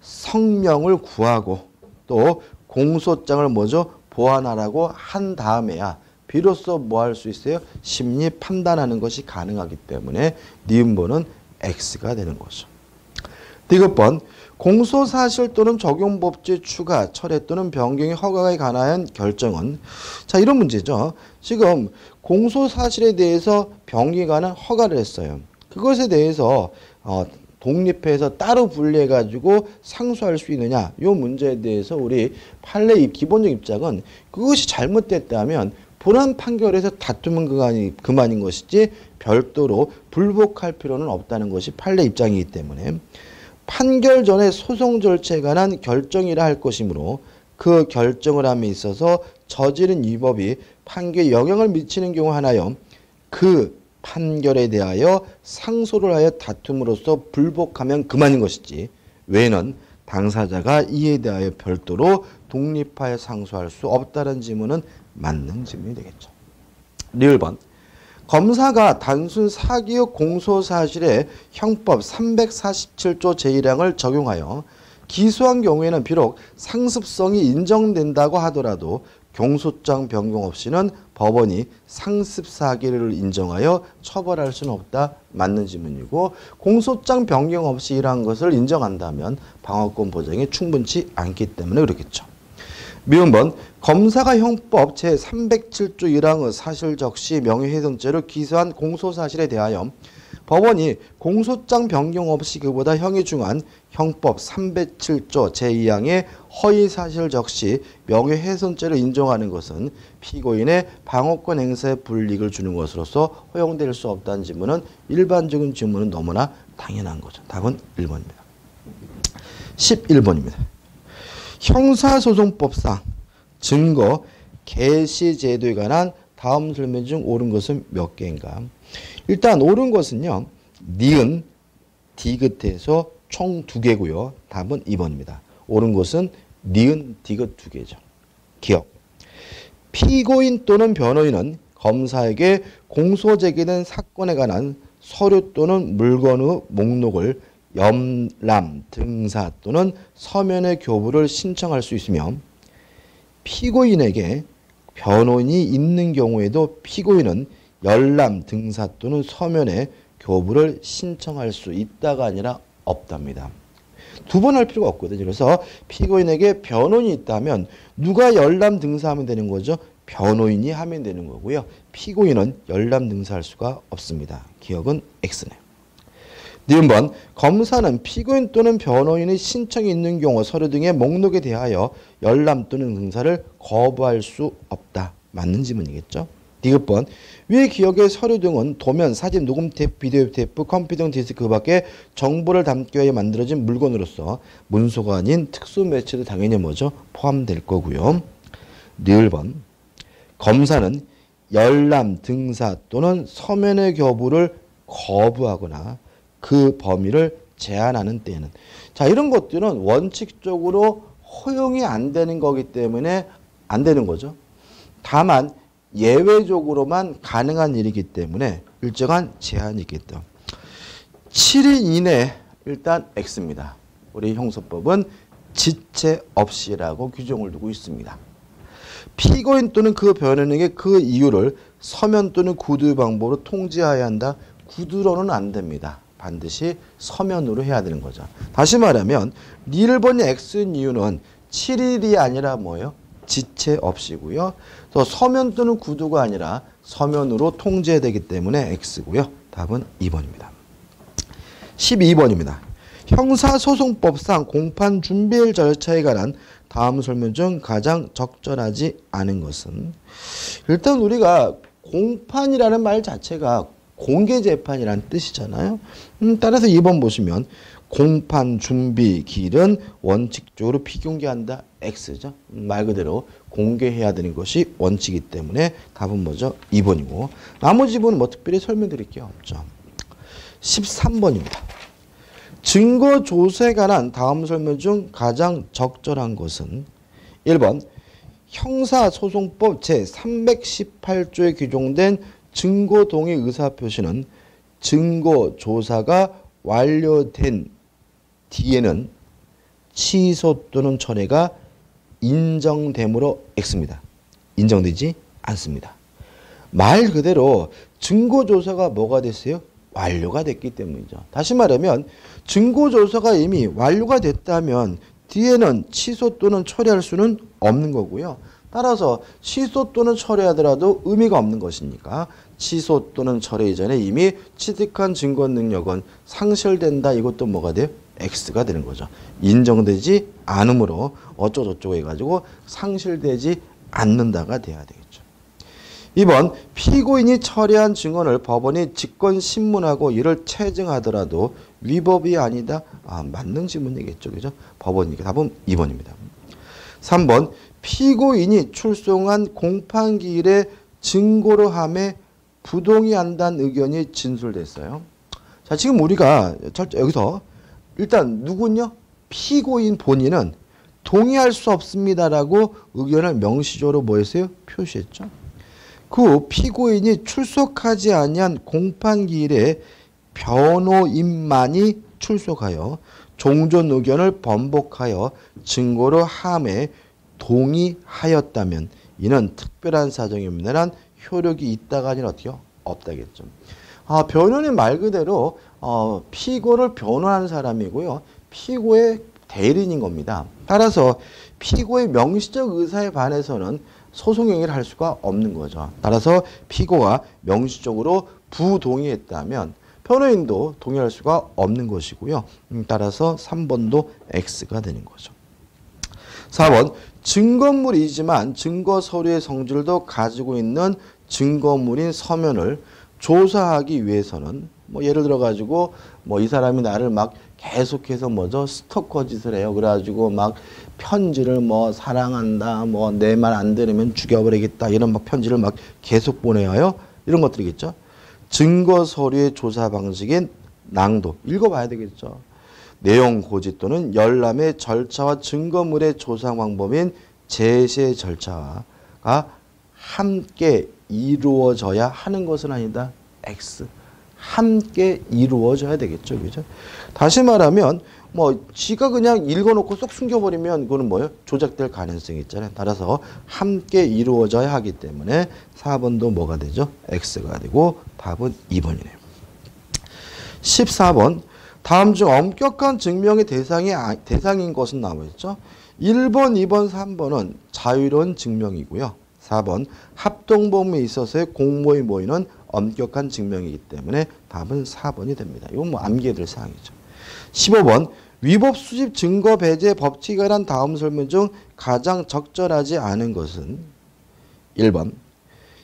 성명을 구하고 또 공소장을 뭐죠? 보완하라고 한 다음에야 비로소 뭐 할 수 있어요? 심리 판단하는 것이 가능하기 때문에 니은번은 X가 되는 거죠. 디귿번 공소사실 또는 적용법제 추가, 철회 또는 변경의 허가에 관한 결정은 자 이런 문제죠. 지금 공소사실에 대해서 변경에 관한 허가를 했어요. 그것에 대해서 독립해서 따로 분리해가지고 상수할 수 있느냐 이 문제에 대해서 우리 판례의 기본적 입장은 그것이 잘못됐다면 본안 판결에서 다투면 그만인 것이지 별도로 불복할 필요는 없다는 것이 판례 입장이기 때문에 판결 전에 소송 절차에 관한 결정이라 할 것이므로 그 결정을 함에 있어서 저지른 위법이 판결에 영향을 미치는 경우 하나여 그 판결에 대하여 상소를 하여 다툼으로써 불복하면 그만인 것이지 외에는 당사자가 이에 대하여 별도로 독립하여 상소할 수 없다는 지문은 맞는 지문이 되겠죠. 리을번 검사가 단순 사기의 공소사실에 형법 347조 제1항을 적용하여 기소한 경우에는 비록 상습성이 인정된다고 하더라도 공소장 변경 없이는 법원이 상습 사기를 인정하여 처벌할 수는 없다. 맞는 지문이고 공소장 변경 없이 이러한 것을 인정한다면 방어권 보장이 충분치 않기 때문에 그렇겠죠. 미음번 검사가 형법 제307조 1항의 사실적시 명예훼손죄로 기소한 공소사실에 대하여 법원이 공소장 변경 없이 그보다 형이 중한 형법 307조 제2항의 허위사실적시 명예훼손죄를 인정하는 것은 피고인의 방어권 행사에 불이익을 주는 것으로서 허용될 수 없다는 지문은 일반적인 지문은 너무나 당연한 거죠. 답은 1번입니다. 11번입니다. 형사소송법상 증거 개시 제도에 관한 다음 설명 중 옳은 것은 몇 개인가? 일단 옳은 것은요. 니은, 디귿에서 총 2개고요. 답은 2번입니다. 옳은 것은 니은, 디귿 2개죠. 기억. 피고인 또는 변호인은 검사에게 공소 제기된 사건에 관한 서류 또는 물건의 목록을 염람, 등사 또는 서면의 교부를 신청할 수 있으며 피고인에게 변호인이 있는 경우에도 피고인은 열람, 등사 또는 서면에 교부를 신청할 수 있다가 아니라 없답니다. 두 번 할 필요가 없거든요. 그래서 피고인에게 변호인이 있다면 누가 열람, 등사하면 되는 거죠? 변호인이 하면 되는 거고요. 피고인은 열람, 등사할 수가 없습니다. 기억은 X네요. 니은 번, 검사는 피고인 또는 변호인의 신청이 있는 경우 서류 등의 목록에 대하여 열람 또는 등사를 거부할 수 없다. 맞는 지문이겠죠? 디귿 번, 위의 기억의 서류 등은 도면, 사진, 녹음 테이프, 비디오 테이프, 컴퓨터 등 디스크 그 밖에 정보를 담기 위해 만들어진 물건으로서 문서가 아닌 특수 매체도 당연히 뭐죠? 포함될 거고요. 니을 번, 검사는 열람, 등사 또는 서면의 교부를 거부하거나 그 범위를 제한하는 때에는, 자, 이런 것들은 원칙적으로 허용이 안 되는 거기 때문에 안 되는 거죠. 다만 예외적으로만 가능한 일이기 때문에 일정한 제한이 있겠다. 7일 이내 일단 X입니다. 우리 형사법은 지체 없이라고 규정을 두고 있습니다. 피고인 또는 그 변호인에게 그 이유를 서면 또는 구두 방법으로 통지해야 한다. 구두로는 안 됩니다. 반드시 서면으로 해야 되는 거죠. 다시 말하면 니을 번이 X인 이유는 7일이 아니라 뭐예요? 지체 없이고요. 또 서면 또는 구두가 아니라 서면으로 통지해야 되기 때문에 X고요. 답은 2번입니다. 12번입니다. 형사소송법상 공판 준비일 절차에 관한 다음 설명 중 가장 적절하지 않은 것은, 일단 우리가 공판이라는 말 자체가 공개재판이라는 뜻이잖아요. 따라서 2번 보시면 공판 준비 기일은 원칙적으로 비공개한다. X죠. 말 그대로 공개해야 되는 것이 원칙이기 때문에 답은 뭐죠? 2번이고 나머지 부분은 뭐 특별히 설명드릴 게 없죠. 13번입니다. 증거 조사에 관한 다음 설명 중 가장 적절한 것은 1번 형사소송법 제318조에 규정된 증거 동의 의사표시는 증거 조사가 완료된 뒤에는 취소 또는 철회가 인정되므로 X입니다. 인정되지 않습니다. 말 그대로 증거 조사가 뭐가 됐어요? 완료가 됐기 때문이죠. 다시 말하면 증거 조사가 이미 완료가 됐다면 뒤에는 취소 또는 철회할 수는 없는 거고요. 따라서 취소 또는 철회하더라도 의미가 없는 것이니까 취소 또는 철회 이전에 이미 취득한 증거 능력은 상실된다. 이것도 뭐가 돼요? X가 되는 거죠. 인정되지 않으므로 어쩌고저쩌고 해가지고 상실되지 않는다가 돼야 되겠죠. 2번 피고인이 철회한 증언을 법원이 직권신문하고 이를 체증하더라도 위법이 아니다. 맞는 지문이겠죠. 그죠? 법원이니까 답은 2번입니다. 3번 피고인이 출송한 공판기일에 증거로 함에 부동의한다는 의견이 진술됐어요. 자, 지금 우리가 여기서 일단 누군요? 피고인 본인은 동의할 수 없습니다라고 의견을 명시적으로 뭐 했어요? 표시했죠. 그 피고인이 출석하지 아니한 공판기일에 변호인만이 출석하여 종전 의견을 번복하여 증거로 함에 동의하였다면 이는 특별한 사정입니다란 효력이 있다가 아니라 어떻게요? 없다겠죠. 변호인은 말 그대로 피고를 변호하는 사람이고요. 피고의 대리인인 겁니다. 따라서 피고의 명시적 의사에 반해서는 소송 행위를 할 수가 없는 거죠. 따라서 피고가 명시적으로 부동의했다면 변호인도 동의할 수가 없는 것이고요. 따라서 3번도 X가 되는 거죠. 4번 증거물이지만 증거 서류의 성질도 가지고 있는 증거물인 서면을 조사하기 위해서는 뭐 예를 들어 가지고 뭐 이 사람이 나를 막 계속해서 뭐죠 스토커 짓을 해요. 그래가지고 막 편지를 뭐 사랑한다, 뭐 내 말 안 들으면 죽여버리겠다 이런 막 편지를 막 계속 보내요. 이런 것들이겠죠. 증거 서류의 조사 방식인 낭독 읽어봐야 되겠죠. 내용 고지 또는 열람의 절차와 증거물의 조사 방법인 제시의 절차가 함께 이루어져야 하는 것은 아니다. X. 함께 이루어져야 되겠죠. 그죠? 다시 말하면 뭐 지가 그냥 읽어놓고 쏙 숨겨버리면 그거는 뭐예요? 조작될 가능성이 있잖아요. 따라서 함께 이루어져야 하기 때문에 4번도 뭐가 되죠? X가 되고 답은 2번이네요. 14번 다음 중 엄격한 증명의 대상인 것은 나와있죠. 1번, 2번, 3번은 자유로운 증명이고요. 4번 합동범위에 있어서의 공모의 모의는 엄격한 증명이기 때문에 답은 4번이 됩니다. 이건 뭐 암기해야 될 사항이죠. 15번 위법 수집 증거 배제 법칙에 관한 다음 설명 중 가장 적절하지 않은 것은 1번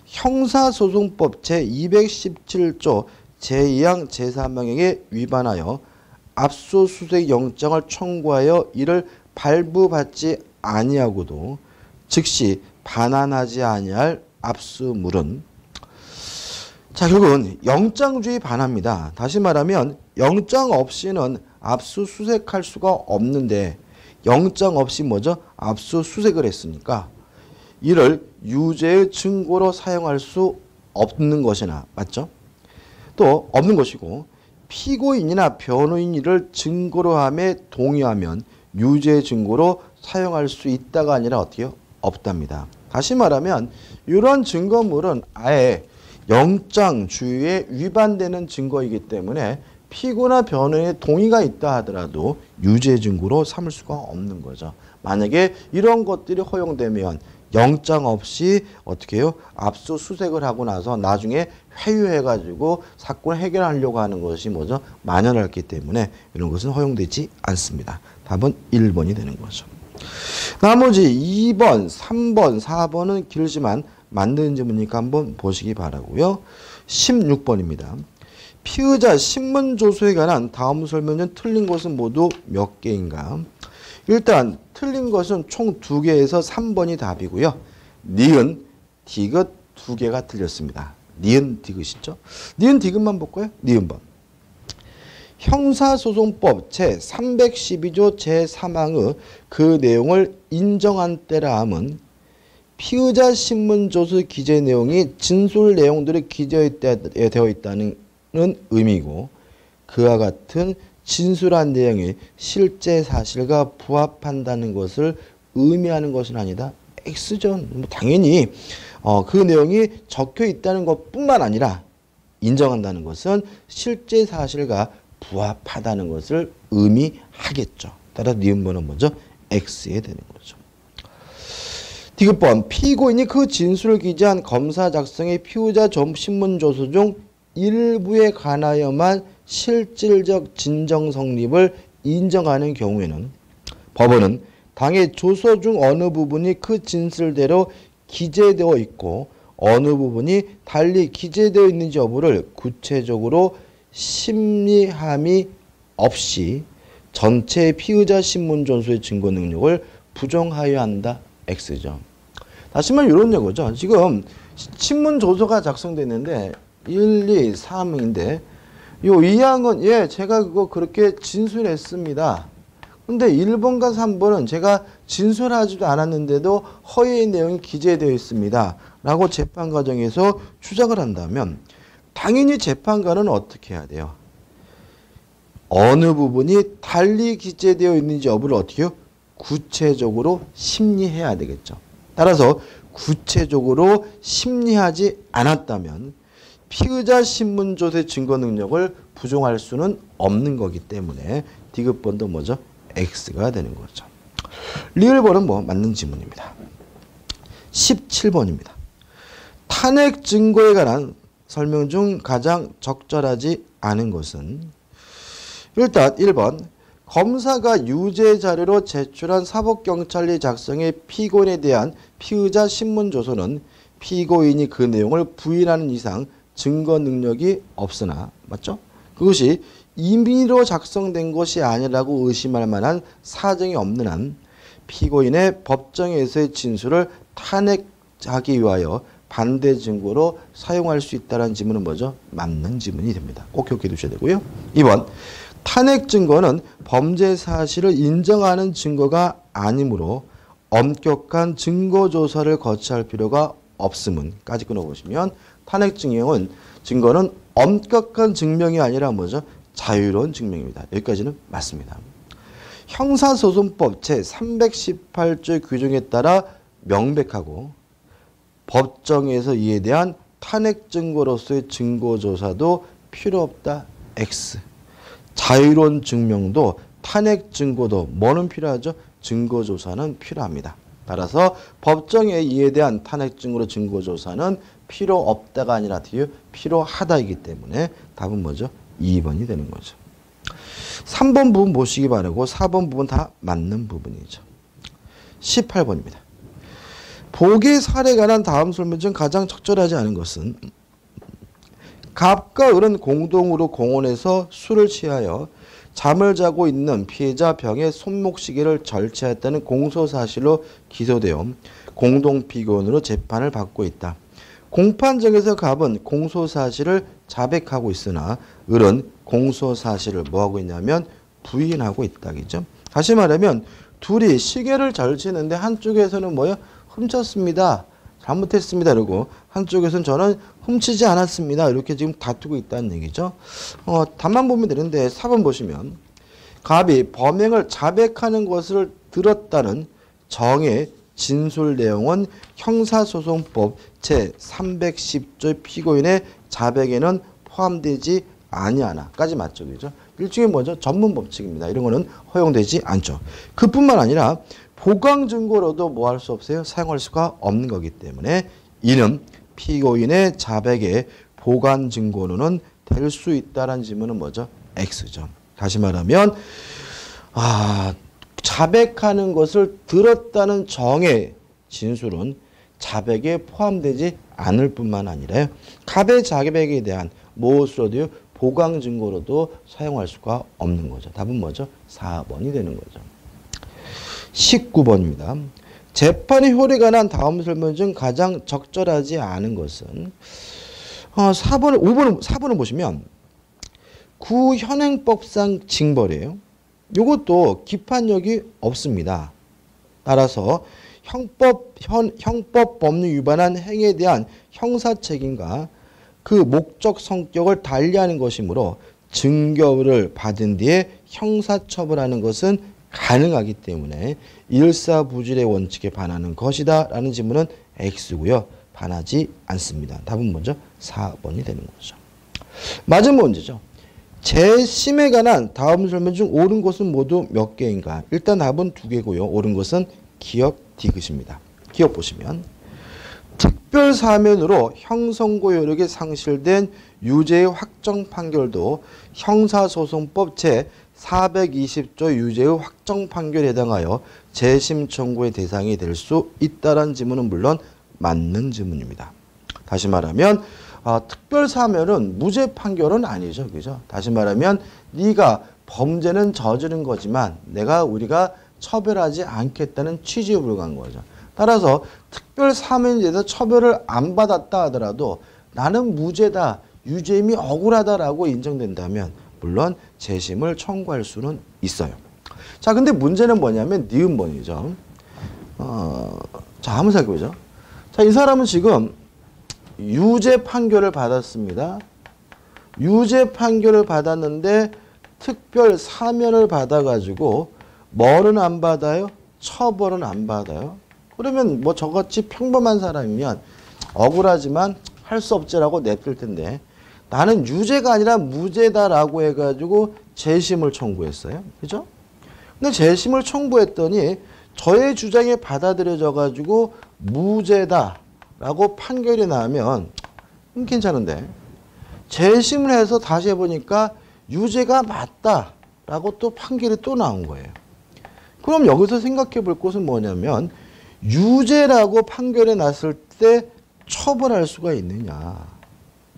형사소송법 제217조 제2항 제3항에 위반하여 압수수색 영장을 청구하여 이를 발부받지 아니하고도 즉시 반환하지 아니할 압수물은 자 결국은 영장주의 반환입니다. 다시 말하면 영장 없이는 압수수색할 수가 없는데 영장 없이 뭐죠? 압수수색을 했으니까 이를 유죄의 증거로 사용할 수 없는 것이나 맞죠? 또 없는 것이고 피고인이나 변호인이 이를 증거로 함에 동의하면 유죄의 증거로 사용할 수 있다가 아니라 어떻게요? 없답니다. 다시 말하면 이런 증거물은 아예 영장주의에 위반되는 증거이기 때문에 피고나 변호인의 동의가 있다 하더라도 유죄 증거로 삼을 수가 없는 거죠. 만약에 이런 것들이 허용되면 영장 없이 어떻게 해요? 압수수색을 하고 나서 나중에 회유해가지고 사건을 해결하려고 하는 것이 뭐죠? 만연했기 때문에 이런 것은 허용되지 않습니다. 답은 1번이 되는 거죠. 나머지 2번, 3번, 4번은 길지만 맞는 질문이니까 한번 보시기 바라고요. 16번입니다. 피의자 신문조서에 관한 다음 설명은 틀린 것은 모두 몇 개인가? 일단 틀린 것은 총 2개에서 3번이 답이고요. 니은, 디귿 2개가 틀렸습니다. 니은, 디귿이죠. 니은, 디귿만 볼까요? 니은번. 형사소송법 제312조 제3항의 그 내용을 인정한 때라 함은 피의자 신문조서 기재 내용이 진술 내용들이 기재되어 있다는 의미고 그와 같은 진술한 내용이 실제 사실과 부합한다는 것을 의미하는 것은 아니다. X죠. 당연히 그 내용이 적혀 있다는 것뿐만 아니라 인정한다는 것은 실제 사실과 부합하다는 것을 의미하겠죠. 따라서 니은번은 먼저 X에 되는 거죠. 디귿번 피고인이 그 진술을 기재한 검사 작성의 피의자 신문조서 중 일부에 관하여만 실질적 진정 성립을 인정하는 경우에는 법원은 당의 조서 중 어느 부분이 그 진술대로 기재되어 있고 어느 부분이 달리 기재되어 있는지 여부를 구체적으로 심리함이 없이 전체 피의자 신문조서의 증거 능력을 부정하여야 한다. X죠. 다시 말하면 이런 얘기죠. 지금 신문조서가 작성됐는데 1, 2, 3인데 요 2항은 예 제가 그거 그렇게 진술했습니다. 근데 1번과 3번은 제가 진술하지도 않았는데도 허위의 내용이 기재되어 있습니다. 라고 재판 과정에서 주장을 한다면 당연히 재판관은 어떻게 해야 돼요? 어느 부분이 달리 기재되어 있는지 여부를 어떻게 해요? 구체적으로 심리해야 되겠죠. 따라서 구체적으로 심리하지 않았다면 피의자 신문조서의 증거 능력을 부정할 수는 없는 거기 때문에 디귿번도 뭐죠? X가 되는 거죠. 리을번은 뭐 맞는 지문입니다. 17번입니다. 탄핵 증거에 관한 설명 중 가장 적절하지 않은 것은 일단 1번 검사가 유죄 자료로 제출한 사법경찰리 작성의 피고인에 대한 피의자 신문조서는 피고인이 그 내용을 부인하는 이상 증거 능력이 없으나 맞죠? 그것이 임의로 작성된 것이 아니라고 의심할 만한 사정이 없는 한 피고인의 법정에서의 진술을 탄핵하기 위하여 반대 증거로 사용할 수 있다는 지문은 뭐죠? 맞는 지문이 됩니다. 꼭 기억해 두셔야 되고요. 2번 탄핵 증거는 범죄 사실을 인정하는 증거가 아니므로 엄격한 증거 조사를 거쳐야 할 필요가 없음은까지 끊어보시면 탄핵 증거는 엄격한 증명이 아니라 뭐죠? 자유로운 증명입니다. 여기까지는 맞습니다. 형사소송법 제318조의 규정에 따라 명백하고 법정에서 이에 대한 탄핵 증거로서의 증거조사도 필요 없다. X. 자유로운 증명도 탄핵 증거도 뭐는 필요하죠? 증거조사는 필요합니다. 따라서 법정에 이에 대한 탄핵 증거로 증거조사는 필요 없다가 아니라 뒤에 필요하다이기 때문에 답은 뭐죠? 2번이 되는 거죠. 3번 부분 보시기 바라고 4번 부분 다 맞는 부분이죠. 18번입니다. 복의 사례에 관한 다음 설명 중 가장 적절하지 않은 것은 갑과 을은 공동으로 공원에서 술을 취하여 잠을 자고 있는 피해자 병의 손목시계를 절취했다는 공소사실로 기소되어 공동피고인으로 재판을 받고 있다. 공판정에서 갑은 공소사실을 자백하고 있으나 을은 공소사실을 뭐하고 있냐면 부인하고 있다겠죠. 다시 말하면 둘이 시계를 절치는데 한쪽에서는 뭐요? 훔쳤습니다. 잘못했습니다. 그러고 한쪽에서는 저는 훔치지 않았습니다. 이렇게 지금 다투고 있다는 얘기죠. 답만 보면 되는데 4번 보시면 갑이 범행을 자백하는 것을 들었다는 정의 진술 내용은 형사소송법 제310조 피고인의 자백에는 포함되지 아니하나까지 맞죠. 그죠? 일종의 뭐죠? 전문 법칙입니다. 이런 거는 허용되지 않죠. 그뿐만 아니라 보강 증거로도 뭐 할 수 없어요? 사용할 수가 없는 거기 때문에 이는 피고인의 자백의 보관 증거로는 될 수 있다라는 질문은 뭐죠? X죠. 다시 말하면 자백하는 것을 들었다는 정의 진술은 자백에 포함되지 않을 뿐만 아니라 갑의 자백에 대한 무엇으로도 보강 증거로도 사용할 수가 없는 거죠. 답은 뭐죠? 4번이 되는 거죠. 19번입니다. 재판의 효력에 관한 다음 설명 중 가장 적절하지 않은 것은 4번을 보시면 구현행법상 징벌이에요. 이것도 기판력이 없습니다. 따라서 형법 법률 위반한 행위에 대한 형사책임과 그 목적 성격을 달리하는 것이므로 증거를 받은 뒤에 형사처벌하는 것은 가능하기 때문에 일사부질의 원칙에 반하는 것이다 라는 질문은 X고요. 반하지 않습니다. 답은 먼저 4번이 되는 거죠. 맞은 문제죠. 재심에 관한 다음 설명 중 옳은 것은 모두 몇 개인가? 일단 답은 2개고요. 옳은 것은 기억 디귿입니다. 기억 보시면 특별사면으로 형성고 효력이 상실된 유죄의 확정 판결도 형사소송법 제420조 유죄의 확정 판결에 해당하여 재심 청구의 대상이 될 수 있다는 질문은 물론 맞는 질문입니다. 다시 말하면 특별사면은 무죄 판결은 아니죠. 그죠? 다시 말하면 네가 범죄는 저지른 거지만 우리가 처벌하지 않겠다는 취지에 불과한 거죠. 따라서 특별사면에 대해서 처벌을 안 받았다 하더라도 나는 무죄다, 유죄임이 억울하다라고 인정된다면 물론 재심을 청구할 수는 있어요. 자, 근데 문제는 뭐냐면 니은번이죠. 자, 한번 살펴보죠. 자, 이 사람은 지금 유죄 판결을 받았습니다. 유죄 판결을 받았는데 특별 사면을 받아가지고 뭐는 안 받아요? 처벌은 안 받아요. 그러면 뭐 저같이 평범한 사람이면 억울하지만 할 수 없지라고 냅둘 텐데 나는 유죄가 아니라 무죄다라고 해가지고 재심을 청구했어요. 그죠? 근데 재심을 청구했더니 저의 주장이 받아들여져가지고 무죄다라고 판결이 나면 괜찮은데 재심을 해서 다시 해보니까 유죄가 맞다라고 또 판결이 또 나온 거예요. 그럼 여기서 생각해 볼 것은 뭐냐면 유죄라고 판결이 났을 때 처벌할 수가 있느냐.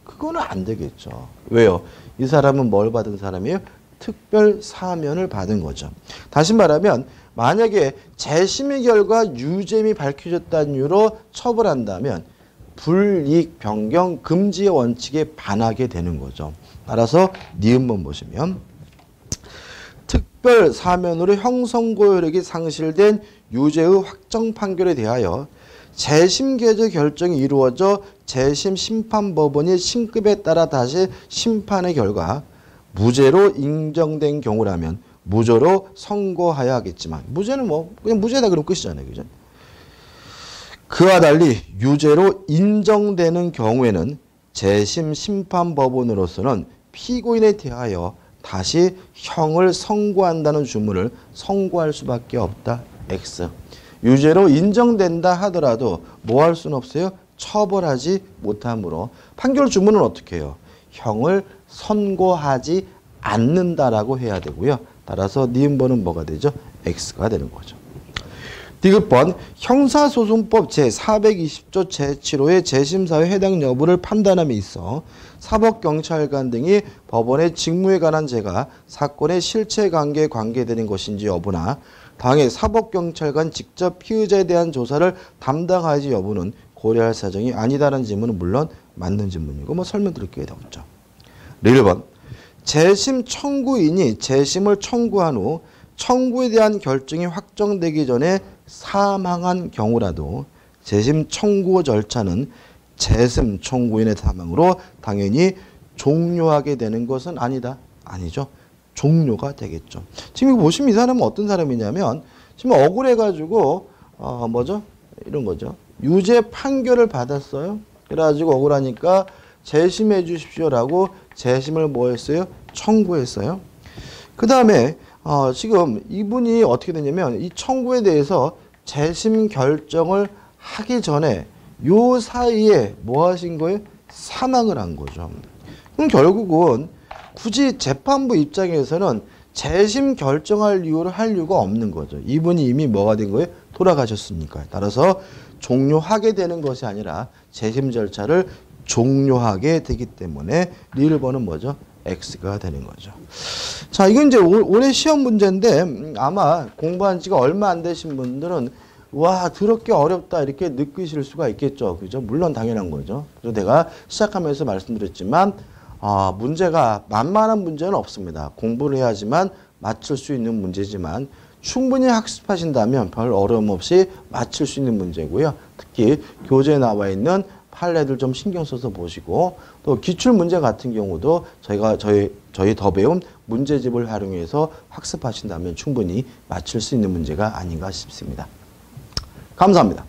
그거는 안 되겠죠. 왜요? 이 사람은 뭘 받은 사람이에요? 특별 사면을 받은 거죠. 다시 말하면 만약에 재심의 결과 유죄임이 밝혀졌다는 이유로 처벌한다면 불이익 변경 금지의 원칙에 반하게 되는 거죠. 따라서 니은번 보시면 특별 사면으로 형성고 효력이 상실된 유죄의 확정 판결에 대하여 재심 개정 결정이 이루어져 재심 심판법원이 심급에 따라 다시 심판의 결과 무죄로 인정된 경우라면 무죄로 선고하여야겠지만 무죄는 뭐 그냥 무죄다 그러면 끝이잖아요. 그죠? 그와 달리 유죄로 인정되는 경우에는 재심 심판법원으로서는 피고인에 대하여 다시 형을 선고한다는 주문을 선고할 수밖에 없다. X. 유죄로 인정된다 하더라도 뭐 할 수는 없어요? 처벌하지 못하므로 판결 주문은 어떻게 해요? 형을 선고하지 않는다라고 해야 되고요. 따라서 니은번은 뭐가 되죠? X가 되는 거죠. 디귿번 형사소송법 제420조 제7호의 재심 사유 해당 여부를 판단함에 있어 사법경찰관 등이 법원의 직무에 관한 죄가 사건의 실체관계에 관계되는 것인지 여부나 당해 사법경찰관 직접 피의자에 대한 조사를 담당하지 여부는 고려할 사정이 아니다라는 질문은 물론 맞는 질문이고 뭐 설명드릴 게 없죠. 1번 재심 청구인이 재심을 청구한 후 청구에 대한 결정이 확정되기 전에 사망한 경우라도 재심 청구 절차는 재심 청구인의 사망으로 당연히 종료하게 되는 것은 아니다. 아니죠. 종료가 되겠죠. 지금 보시면 이 사람은 어떤 사람이냐면 지금 억울해가지고 뭐죠? 이런 거죠. 유죄 판결을 받았어요. 그래가지고 억울하니까 재심해 주십시오라고 재심을 뭐 했어요? 청구했어요. 그 다음에 지금 이분이 어떻게 되냐면 이 청구에 대해서 재심 결정을 하기 전에 요 사이에 뭐 하신 거예요? 사망을 한 거죠. 그럼 결국은 굳이 재판부 입장에서는 재심 결정할 이유를 할 이유가 없는 거죠. 이분이 이미 뭐가 된 거예요? 돌아가셨으니까. 따라서 종료하게 되는 것이 아니라 재심 절차를 종료하게 되기 때문에 1번은 뭐죠? X가 되는 거죠. 자, 이건 이제 올해 시험 문제인데 아마 공부한 지가 얼마 안 되신 분들은 와, 더럽게 어렵다 이렇게 느끼실 수가 있겠죠. 그죠? 물론 당연한 거죠. 그래서 내가 시작하면서 말씀드렸지만 문제가 만만한 문제는 없습니다. 공부를 해야지만 맞출 수 있는 문제지만 충분히 학습하신다면 별 어려움 없이 맞출 수 있는 문제고요. 특히 교재에 나와 있는 판례들 좀 신경 써서 보시고 또 기출 문제 같은 경우도 저희 더 배운 문제집을 활용해서 학습하신다면 충분히 맞출 수 있는 문제가 아닌가 싶습니다. 감사합니다.